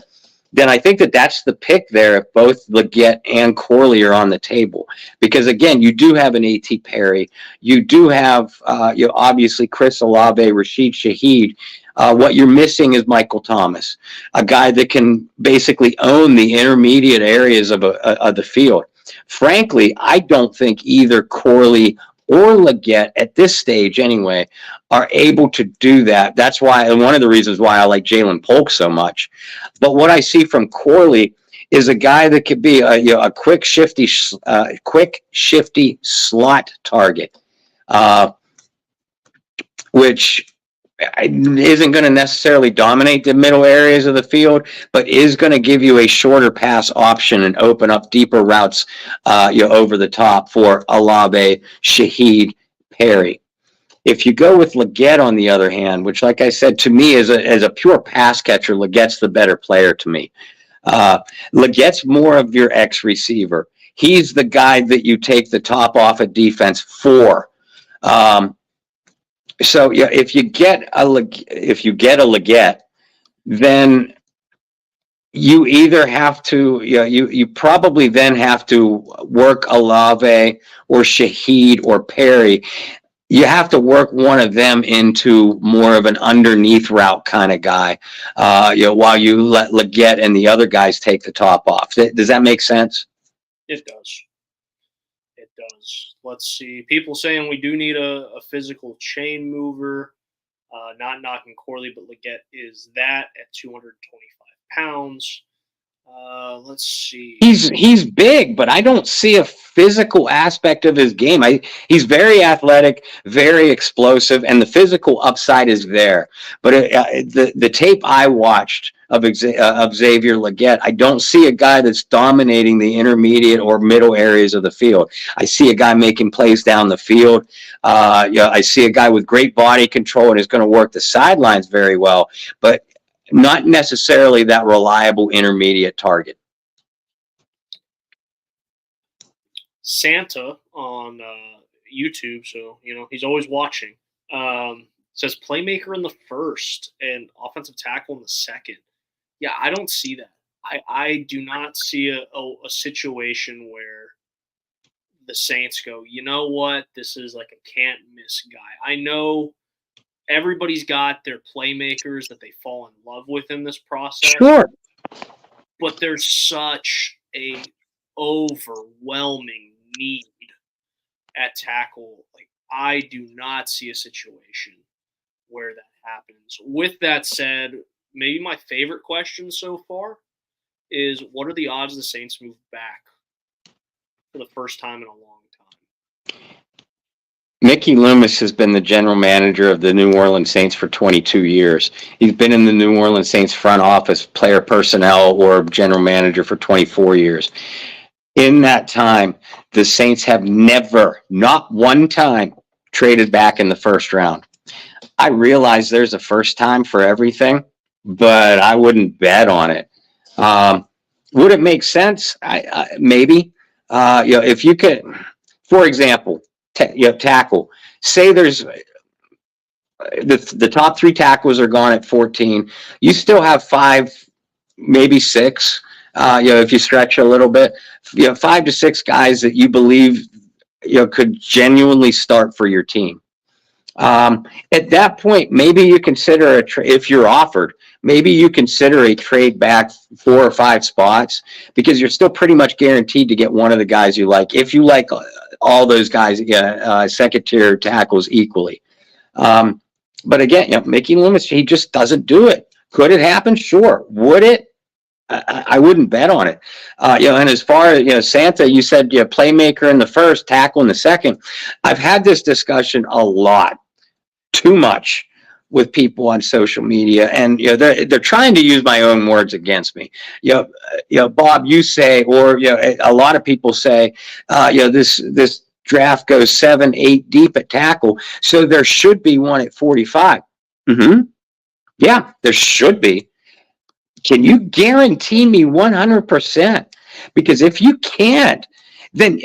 Speaker 1: then I think that's the pick there if both Leggett and Corley are on the table. Because, again, you do have an A.T. Perry. You do have, obviously, Chris Olave, Rashid Shaheed. What you're missing is Michael Thomas, a guy that can basically own the intermediate areas of the field. Frankly, I don't think either Corley or Leggett at this stage anyway are able to do that. That's why, and one of the reasons why I like Jalen Polk so much. But what I see from Corley is a guy that could be a quick, shifty slot target, which isn't going to necessarily dominate the middle areas of the field, but is going to give you a shorter pass option and open up deeper routes over the top for Olave, Shaheed, Perry. If you go with Leggett, on the other hand, which, like I said, to me, as a pure pass catcher, Leggett's the better player to me. Leggett's more of your X receiver. He's the guy that you take the top off of defense for. So if you get a Leggett, then you either have to you probably then have to work Olave or Shaheed or Perry. You have to work one of them into more of an underneath route kind of guy, while you let Leggett and the other guys take the top off. Does that make sense?
Speaker 2: It does. It does. Let's see. People saying we do need a physical chain mover. Not knocking Corley, but Leggett is that at 225 pounds. Let's see.
Speaker 1: He's big, but I don't see a physical aspect of his game. He's very athletic, very explosive, and the physical upside is there. But the tape I watched of Xavier Legette, I don't see a guy that's dominating the intermediate or middle areas of the field. I see a guy making plays down the field. I see a guy with great body control and is going to work the sidelines very well, but not necessarily that reliable intermediate target.
Speaker 2: Santa on YouTube, so he's always watching. Says playmaker in the first and offensive tackle in the second. Yeah, I don't see that. I do not see a situation where the Saints go, you know what, this is like a can't miss guy. I know everybody's got their playmakers that they fall in love with in this process.
Speaker 1: Sure.
Speaker 2: But there's such a overwhelming need at tackle. Like, I do not see a situation where that happens. With that said, maybe my favorite question so far is, what are the odds the Saints move back for the first time in a long time?
Speaker 1: Mickey Loomis has been the general manager of the New Orleans Saints for 22 years. He's been in the New Orleans Saints front office, player personnel, or general manager for 24 years. In that time, the Saints have never, not one time, traded back in the first round. I realize there's a first time for everything, but I wouldn't bet on it. Would it make sense? Maybe. If you could, for example, tackle. Say there's the top three tackles are gone at 14. You still have 5, maybe 6. If you stretch a little bit, 5 to 6 guys that you believe could genuinely start for your team. At that point, maybe you consider if you're offered, maybe you consider a trade back 4 or 5 spots, because you're still pretty much guaranteed to get one of the guys you like. If you like all those guys, second tier tackles equally. But again, Mickey Loomis, he just doesn't do it. Could it happen? Sure. Would it? I wouldn't bet on it. And as far as, Santa, you said playmaker in the first, tackle in the second. I've had this discussion a lot, too much, with people on social media, and they're trying to use my own words against me. Bob, you say, or a lot of people say, this draft goes 7, 8 deep at tackle, so there should be one at 45. Yeah, there should be. Can you guarantee me 100%? Because if you can't, then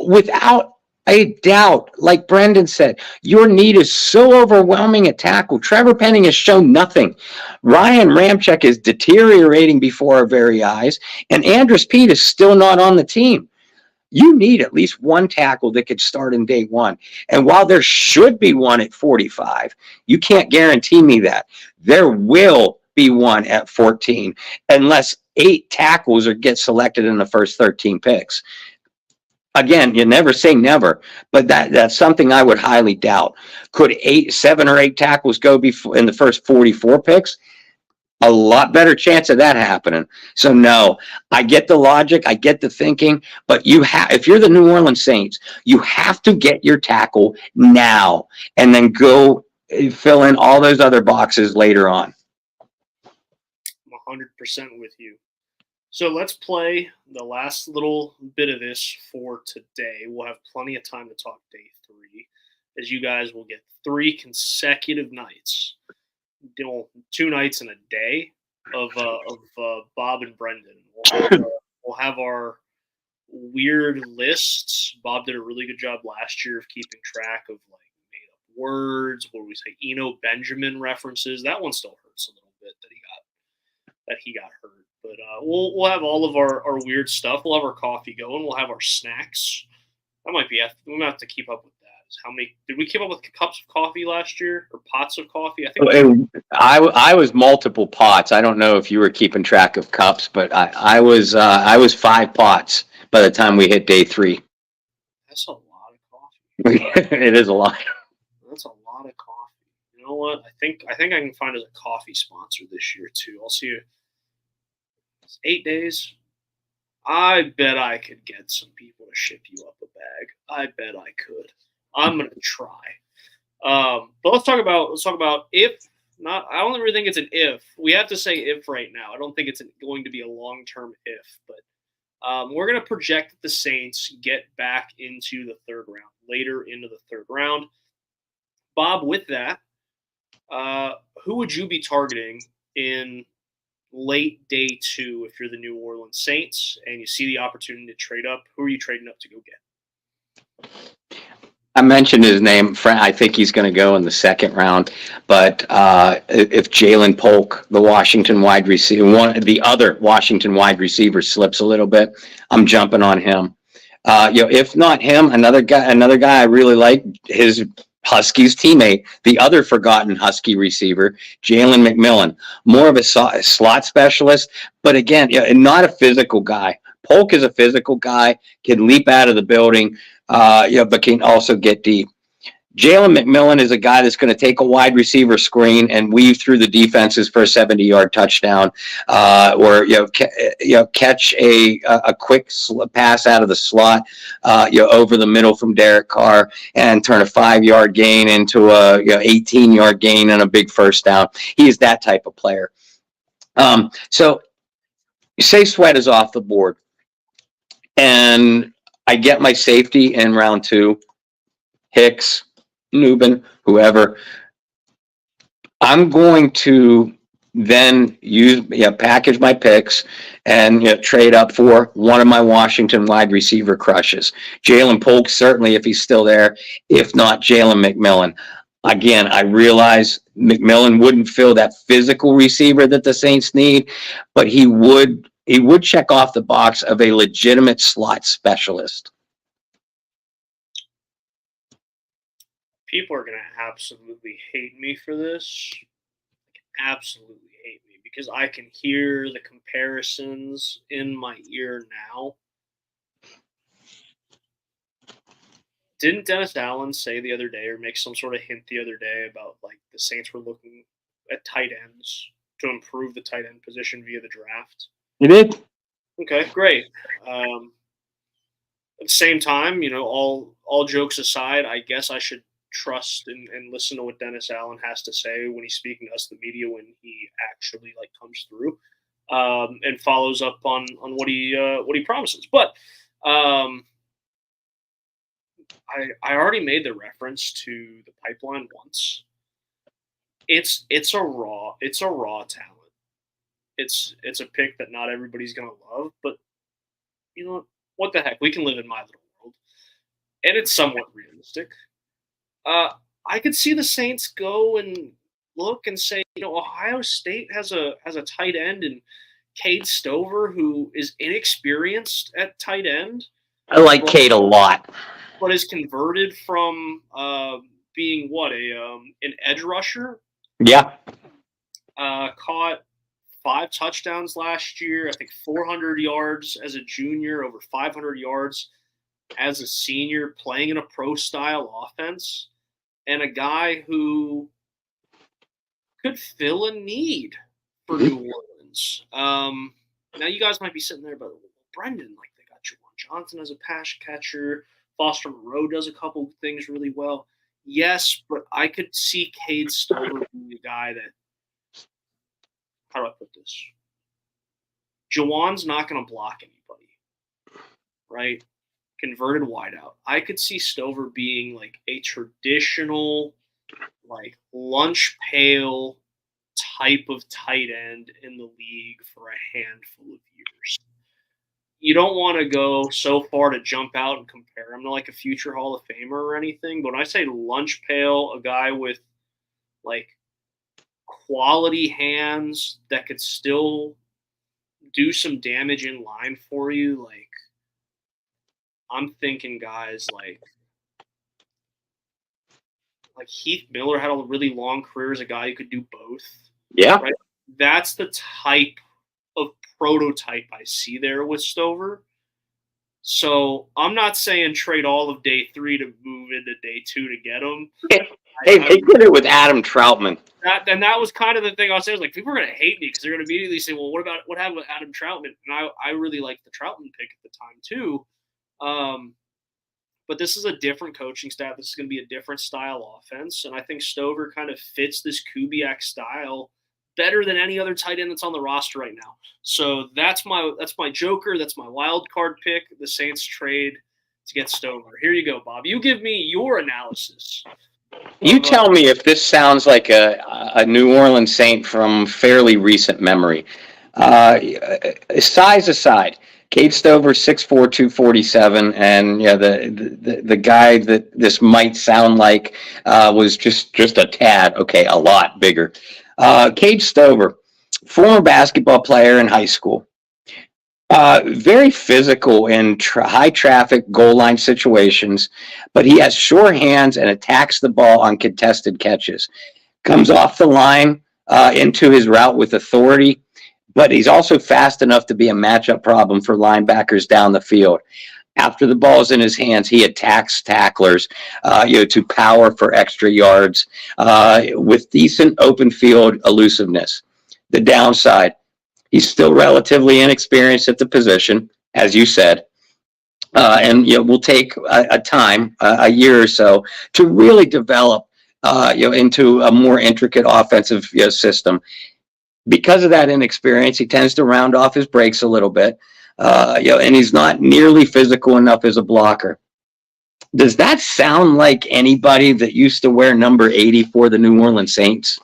Speaker 1: without a doubt, like Brendan said, your need is so overwhelming at tackle. Trevor Penning has shown nothing. Ryan Ramczyk is deteriorating before our very eyes, and Andrus Peat is still not on the team. You need at least one tackle that could start in day one. And while there should be one at 45, you can't guarantee me that. There will be one at 14 unless 8 tackles get selected in the first 13 picks. Again, you never say never, but that's something I would highly doubt. Could 7 or 8 tackles go before in the first 44 picks? A lot better chance of that happening. So no, I get the logic, I get the thinking, but if you're the New Orleans Saints, you have to get your tackle now and then go fill in all those other boxes later on.
Speaker 2: I'm 100% with you. So let's play the last little bit of this for today. We'll have plenty of time to talk day 3, as you guys will get 3 consecutive nights. 2 nights and a day of Bob and Brendan. We'll have our weird lists. Bob did a really good job last year of keeping track of like made up words. Where we say Eno Benjamin references. That one still hurts a little bit that he got hurt. But we'll have all of our weird stuff. We'll have our coffee going. We'll have our snacks. That might be. We're gonna have to keep up with that. How many did we keep up with cups of coffee last year, or pots of coffee? I think
Speaker 1: I was multiple pots. I don't know if you were keeping track of cups, but I was 5 pots by the time we hit day 3.
Speaker 2: That's a lot of coffee.
Speaker 1: It is a lot.
Speaker 2: That's a lot of coffee. You know what? I think I can find us a coffee sponsor this year too. I'll see 8 days. I bet I could get some people to ship you up a bag. I bet I could. I'm gonna try. But let's talk about if not. I don't really think it's an if. We have to say if right now. I don't think it's going to be a long-term if, but we're going to project that the Saints get back into the third round, later into the third round. Bob, with that, who would you be targeting in late day 2 if you're the New Orleans Saints and you see the opportunity to trade up? Who are you trading up to go get?
Speaker 1: I mentioned his name. I think he's going to go in the second round. But if Jalen Polk, the Washington wide receiver, the other Washington wide receiver, slips a little bit, I'm jumping on him. If not him, another guy I really like, his Huskies teammate, the other forgotten Husky receiver, Jalen McMillan, more of a slot specialist, but again, not a physical guy. Polk is a physical guy, can leap out of the building, but can also get deep. Jalen McMillan is a guy that's going to take a wide receiver screen and weave through the defenses for a 70-yard touchdown, or catch a quick pass out of the slot, over the middle from Derek Carr and turn a 5-yard gain into a 18-yard gain and a big first down. He is that type of player. So say Sweat is off the board, and I get my safety in round 2, Hicks, Nubin, whoever. I'm going to then package my picks and trade up for one of my Washington wide receiver crushes. Jalen Polk, certainly, if he's still there. If not, Jalen McMillan. Again, I realize McMillan wouldn't fill that physical receiver that the Saints need, but he would check off the box of a legitimate slot specialist.
Speaker 2: People are going to absolutely hate me for this. Absolutely hate me because I can hear the comparisons in my ear now. Didn't Dennis Allen say the other day, or make some sort of hint the other day, about like the Saints were looking at tight ends to improve the tight end position via the draft?
Speaker 1: He did.
Speaker 2: Okay, great. At the same time, all jokes aside, I guess I should trust and listen to what Dennis Allen has to say when he's speaking to us, the media, when he actually comes through and follows up on what he promises. But I already made the reference to the pipeline once. It's a raw talent. It's a pick that not everybody's gonna love, but what the heck? We can live in my little world, and it's somewhat realistic. I could see the Saints go and look and say, Ohio State has a tight end in Cade Stover, who is inexperienced at tight end.
Speaker 1: I like Cade a lot,
Speaker 2: but is converted from being an edge rusher.
Speaker 1: Yeah.
Speaker 2: Caught 5 touchdowns last year. I think 400 yards as a junior, over 500 yards as a senior, playing in a pro-style offense, and a guy who could fill a need for New Orleans. Now, you guys might be sitting there, but Brendan, they got Juwan Johnson as a pass catcher. Foster Moreau does a couple of things really well. Yes, but I could see Cade Stover being the guy that, how do I put this? Juwan's not going to block anybody, right? Converted wideout. I could see Stover being a traditional, lunch pail type of tight end in the league for a handful of years. You don't want to go so far to jump out and compare him to a future Hall of Famer or anything. But when I say lunch pail, a guy with quality hands that could still do some damage in line for you, I'm thinking guys like Heath Miller had a really long career as a guy who could do both.
Speaker 1: Yeah.
Speaker 2: Right? That's the type of prototype I see there with Stover. So I'm not saying trade all of day 3 to move into day 2 to get him.
Speaker 1: Hey, they did it with Adam Troutman.
Speaker 2: That was kind of the thing I was saying. Like, people are going to hate me because they're going to immediately say, well, what happened with Adam Troutman? And I really liked the Troutman pick at the time, too. But this is a different coaching staff. This is going to be a different style offense. And I think Stover kind of fits this Kubiak style better than any other tight end that's on the roster right now. So that's my joker. That's my wild card pick. The Saints trade to get Stover. Here you go, Bob. You give me your analysis.
Speaker 1: You tell me if this sounds like a New Orleans Saint from fairly recent memory. Size aside, Cade Stover, 6'4", 247, and yeah, the guy that this might sound like was just a tad, okay, a lot bigger. Cade Stover, former basketball player in high school. Very physical in high traffic goal line situations, but he has sure hands and attacks the ball on contested catches. Comes off the line into his route with authority, but he's also fast enough to be a matchup problem for linebackers down the field. After the ball's in his hands, he attacks tacklers, to power for extra yards with decent open field elusiveness. The downside, he's still relatively inexperienced at the position, as you said, and will take a year or so to really develop, into a more intricate offensive system. Because of that inexperience, he tends to round off his breaks a little bit, and he's not nearly physical enough as a blocker. Does that sound like anybody that used to wear number 80 for the New Orleans Saints?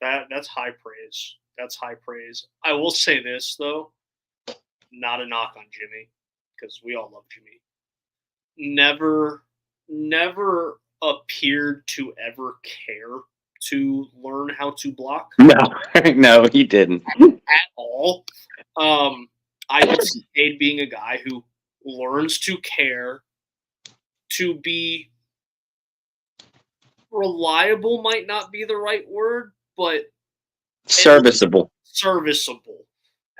Speaker 2: That's high praise. That's high praise. I will say this, though, not a knock on Jimmy, because we all love Jimmy. Never appeared to ever care to learn how to block.
Speaker 1: No, he didn't.
Speaker 2: At all. I could see Cade being a guy who learns to care, to be reliable might not be the right word, but
Speaker 1: serviceable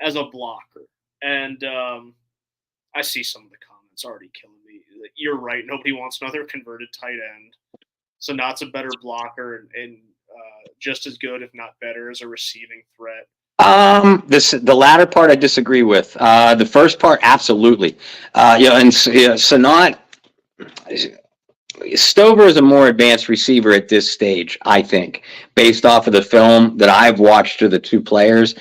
Speaker 2: as a blocker. And I see some of the comments already killing me. You're right. Nobody wants another converted tight end. So Not's a better blocker and just as good, if not better, as a receiving threat.
Speaker 1: The latter part I disagree with. The first part, absolutely. Sanat. Stover is a more advanced receiver at this stage, I think, based off of the film that I've watched of the two players.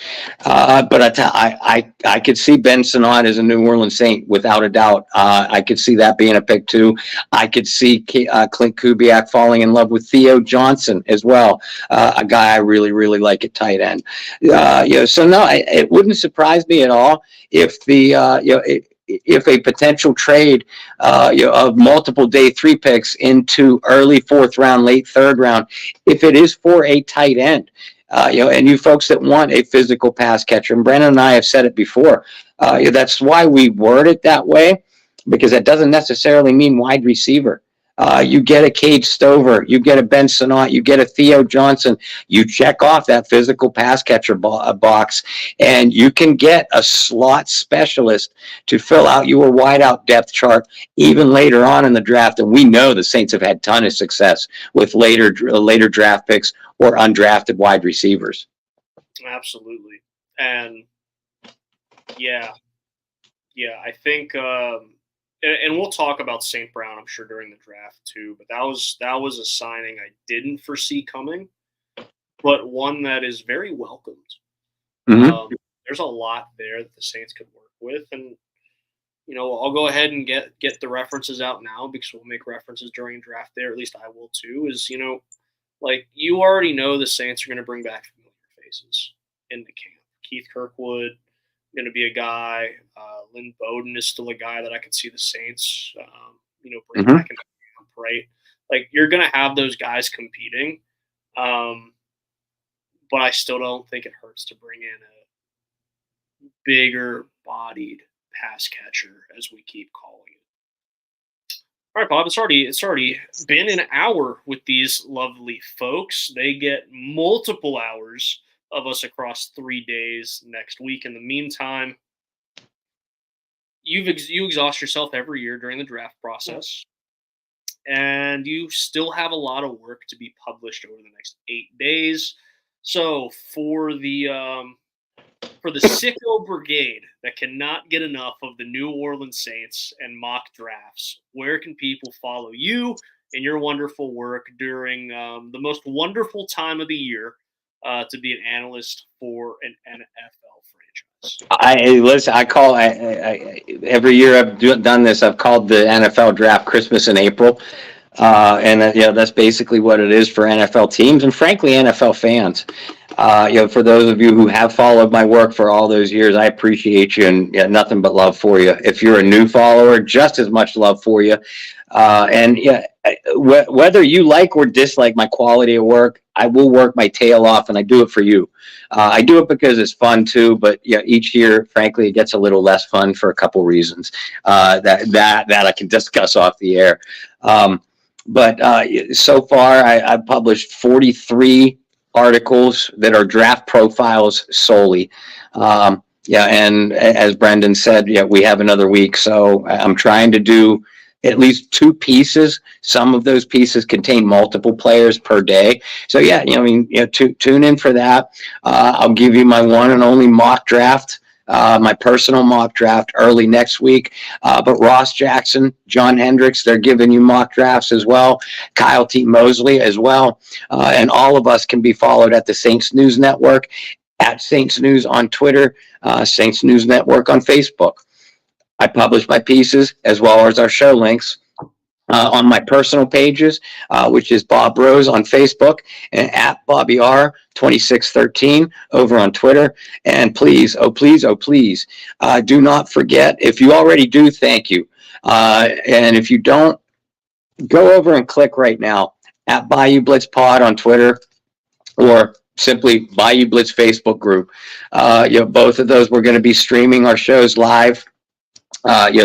Speaker 1: But I could see Ben Sinnott as a New Orleans Saint without a doubt. I could see that being a pick too. I could see Clint Kubiak falling in love with Theo Johnson as well, a guy I really, really like at tight end. So no, it wouldn't surprise me at all if if a potential trade of multiple day 3 picks into early 4th round, late 3rd round, if it is for a tight end, and you folks that want a physical pass catcher, and Brandon and I have said it before, that's why we word it that way, because that doesn't necessarily mean wide receiver. You get a Cade Stover, you get a Ben Sinnott, you get a Theo Johnson, you check off that physical pass catcher box, and you can get a slot specialist to fill out your wideout depth chart even later on in the draft. And we know the Saints have had a ton of success with later draft picks or undrafted wide receivers.
Speaker 2: Absolutely. And yeah, I think and we'll talk about St. Brown, I'm sure, during the draft too. But that was a signing I didn't foresee coming, but one that is very welcomed.
Speaker 1: Mm-hmm.
Speaker 2: There's a lot there that the Saints could work with, and I'll go ahead and get the references out now because we'll make references during draft day, or at least I will too. Is like you already know the Saints are going to bring back familiar faces into camp. Keith Kirkwood going to be a guy. Lynn Bowden is still a guy that I could see the Saints, bring back into camp, right? Like you're going to have those guys competing, but I still don't think it hurts to bring in a bigger bodied pass catcher, as we keep calling it. All right, Bob, it's already been an hour with these lovely folks. They get multiple hours of us across 3 days next week. In the meantime, you exhaust yourself every year during the draft process. and you still have a lot of work to be published over the next 8 days. So for the sicko brigade that cannot get enough of the New Orleans Saints and mock drafts, where can people follow you and your wonderful work during the most wonderful time of the year to be an analyst for an NFL franchise?
Speaker 1: Listen. Every year I've done this. I've called the NFL draft Christmas in April, and that's basically what it is for NFL teams and frankly NFL fans. For those of you who have followed my work for all those years, I appreciate you, and nothing but love for you. If you're a new follower, just as much love for you. Whether you like or dislike my quality of work, I will work my tail off, and I do it for you. I do it because it's fun too, but each year, frankly, it gets a little less fun for a couple reasons that I can discuss off the air. But so far, I've published 43 articles that are draft profiles solely. And as Brendan said, we have another week, so I'm trying to do at least 2 pieces. Some of those pieces contain multiple players per day. So tune in for that. I'll give you my one and only mock draft, my personal mock draft early next week. But Ross Jackson, John Hendricks, they're giving you mock drafts as well. Kyle T. Mosley as well. And all of us can be followed at the Saints News Network, at Saints News on Twitter, Saints News Network on Facebook. I publish my pieces as well as our show links on my personal pages, which is Bob Rose on Facebook and at Bobby R 2613 over on Twitter. And please, oh please, do not forget. If you already do, thank you. And if you don't, go over and click right now at Bayou Blitz Pod on Twitter, or simply Bayou Blitz Facebook group. Both of those, we're going to be streaming our shows live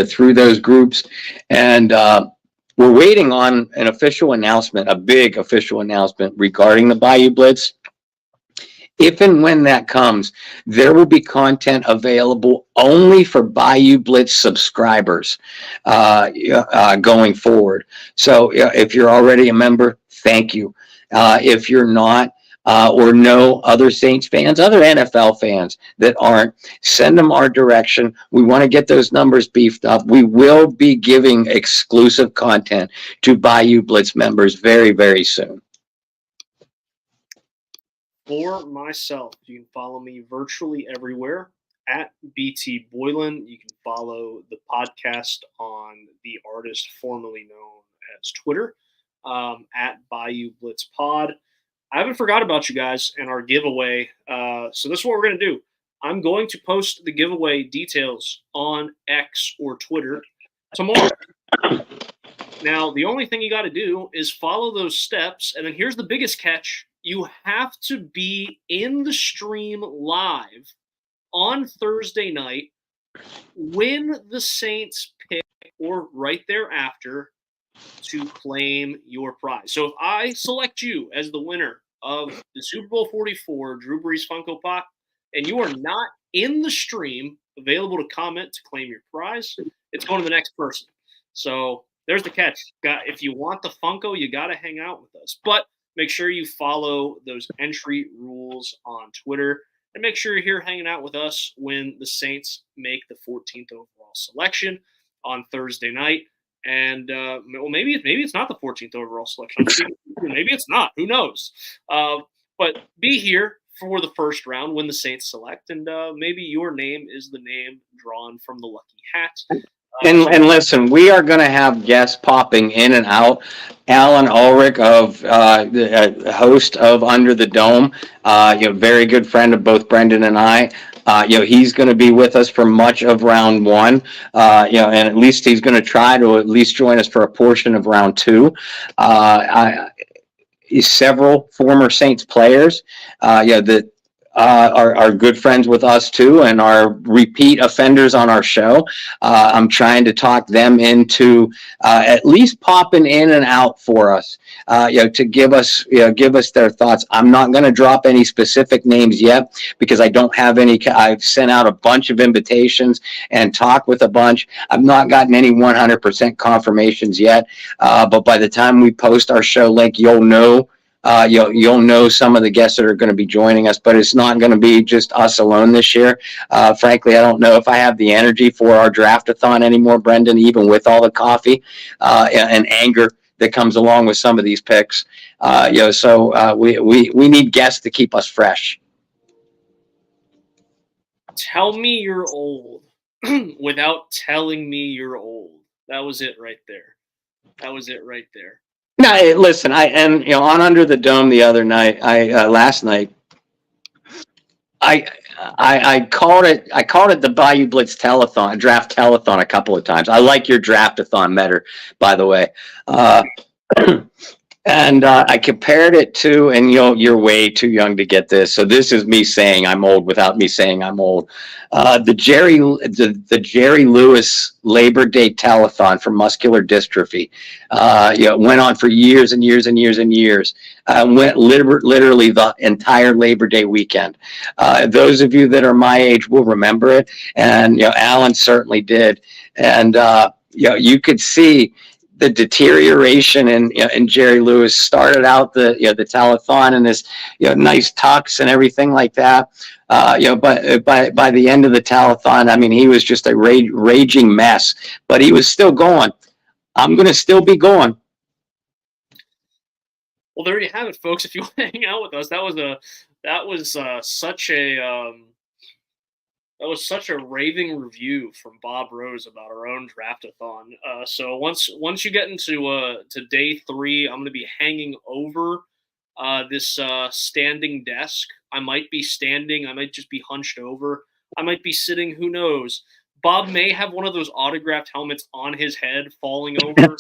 Speaker 1: through those groups, and we're waiting on an official announcement, a big official announcement regarding the Bayou Blitz. If and when that comes, there will be content available only for Bayou Blitz subscribers going forward. So if you're already a member, thank you. If you're not, or know other Saints fans, other NFL fans that aren't, send them our direction. We want to get those numbers beefed up. We will be giving exclusive content to Bayou Blitz members very, very soon.
Speaker 2: For myself, you can follow me virtually everywhere at BT Boylan. You can follow the podcast on the artist formerly known as Twitter, at Bayou Blitz Pod. I haven't forgot about you guys and our giveaway. So this is what we're going to do. I'm going to post the giveaway details on X or Twitter tomorrow. Now, the only thing you got to do is follow those steps. And then here's the biggest catch. You have to be in the stream live on Thursday night when the Saints pick, or right thereafter, to claim your prize. So if I select you as the winner of the Super Bowl 44 Drew Brees Funko Pop, and you are not in the stream available to comment to claim your prize, it's going to the next person. So there's the catch. If you want the Funko, you got to hang out with us. But make sure you follow those entry rules on Twitter, and make sure you're here hanging out with us when the Saints make the 14th overall selection on Thursday night. And maybe it's not the 14th overall selection. Maybe it's not. Who knows? But be here for the first round when the Saints select, and maybe your name is the name drawn from the lucky hat.
Speaker 1: And listen, we are going to have guests popping in and out. Alan Ulrich, the host of Under the Dome, very good friend of both Brendan and I. He's going to be with us for much of round 1, and at least he's going to try to at least join us for a portion of round 2. Several former Saints players, that are good friends with us too, and are repeat offenders on our show. I'm trying to talk them into at least popping in and out for us, to give us their thoughts. I'm not going to drop any specific names yet because I don't have any. I've sent out a bunch of invitations and talked with a bunch. I've not gotten any 100% confirmations yet, but by the time we post our show link, you'll know. You'll know some of the guests that are going to be joining us, but it's not going to be just us alone this year. Frankly, I don't know if I have the energy for our draft-a-thon anymore, Brendan, even with all the coffee and anger that comes along with some of these picks. So we need guests to keep us fresh.
Speaker 2: Tell me you're old without telling me you're old. That was it right there. That was it right there.
Speaker 1: No, listen. On Under the Dome the other night. Last night. I called it the Bayou Blitz telethon, draft telethon a couple of times. I like your draft-a-thon better, by the way. And I compared it to, and you're way too young to get this, so this is me saying I'm old without me saying I'm old. The Jerry Lewis Labor Day telethon for muscular dystrophy, went on for years and years and years and years. Went literally the entire Labor Day weekend. Those of you that are my age will remember it, and Alan certainly did. And you could see the deterioration in Jerry Lewis. Started out the telethon and this nice tux and everything like that. But by the end of the telethon, I mean, he was just a raging mess. But he was still going. I'm going to still be going.
Speaker 2: Well, there you have it, folks. If you want to hang out with us, that was such a raving review from Bob Rose about our own draft-a-thon. So once you get into to day 3, I'm going to be hanging over this standing desk. I might be standing. I might just be hunched over. I might be sitting. Who knows? Bob may have one of those autographed helmets on his head, falling over.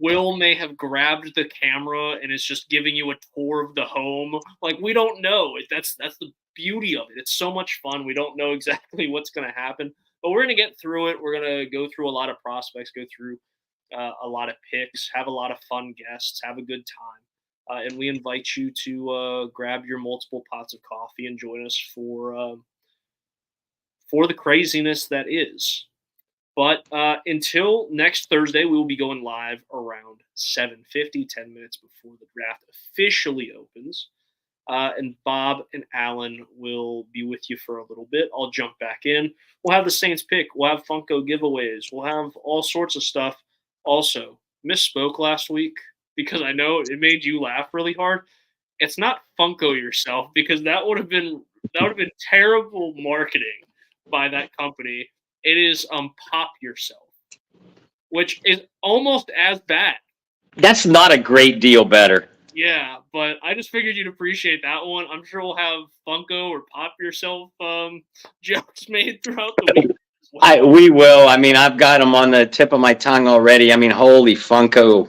Speaker 2: Will may have grabbed the camera and is just giving you a tour of the home. Like, we don't know. That's the beauty of it. It's so much fun. We don't know exactly what's going to happen, but we're going to get through it. We're going to go through a lot of prospects, go through a lot of picks, have a lot of fun guests, have a good time. And we invite you to grab your multiple pots of coffee and join us for the craziness that is. But until next Thursday, we will be going live around 7:50, 10 minutes before the draft officially opens. And Bob and Alan will be with you for a little bit. I'll jump back in. We'll have the Saints pick. We'll have Funko giveaways. We'll have all sorts of stuff. Also, misspoke last week because I know it made you laugh really hard. It's not Funko yourself, because that would have been terrible marketing by that company. It is Pop Yourself, which is almost as bad.
Speaker 1: That's not a great deal better.
Speaker 2: Yeah, but I just figured you'd appreciate that one. I'm sure we'll have Funko or Pop Yourself jokes made throughout the week.
Speaker 1: We will. I mean, I've got them on the tip of my tongue already. I mean, holy Funko.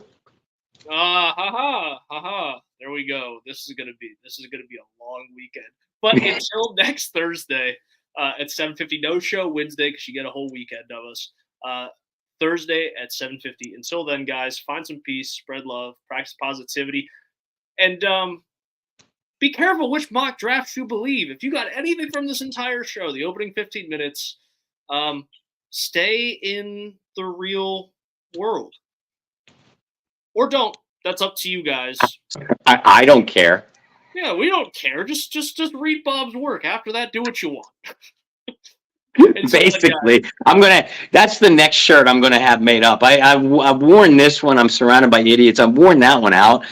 Speaker 2: There we go. This is gonna be a long weekend. But until next Thursday at 7:50, no show Wednesday because you get a whole weekend of us. Thursday at 7:50. Until then, guys, find some peace, spread love, practice positivity, and be careful which mock drafts you believe. If you got anything from this entire show, the opening 15 minutes, stay in the real world. Or don't. That's up to you guys.
Speaker 1: I don't care.
Speaker 2: Yeah, we don't care. Just read Bob's work. After that, do what you want.
Speaker 1: Basically, that's the next shirt I'm gonna have made up. I've worn this one. I'm surrounded by idiots. I've worn that one out.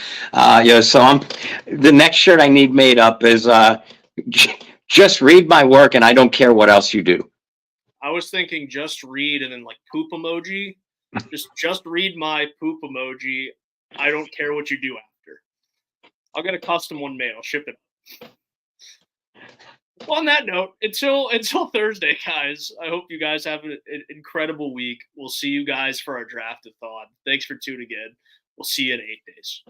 Speaker 1: So the next shirt I need made up is just read my work and I don't care what else you do.
Speaker 2: I was thinking just read and then like poop emoji. just read my poop emoji. I don't care what you do after. I'll get a custom one made. I'll ship it. Well, on that note, until Thursday, guys, I hope you guys have an incredible week. We'll see you guys for our draft-a-thon. Thanks for tuning in. We'll see you in 8 days.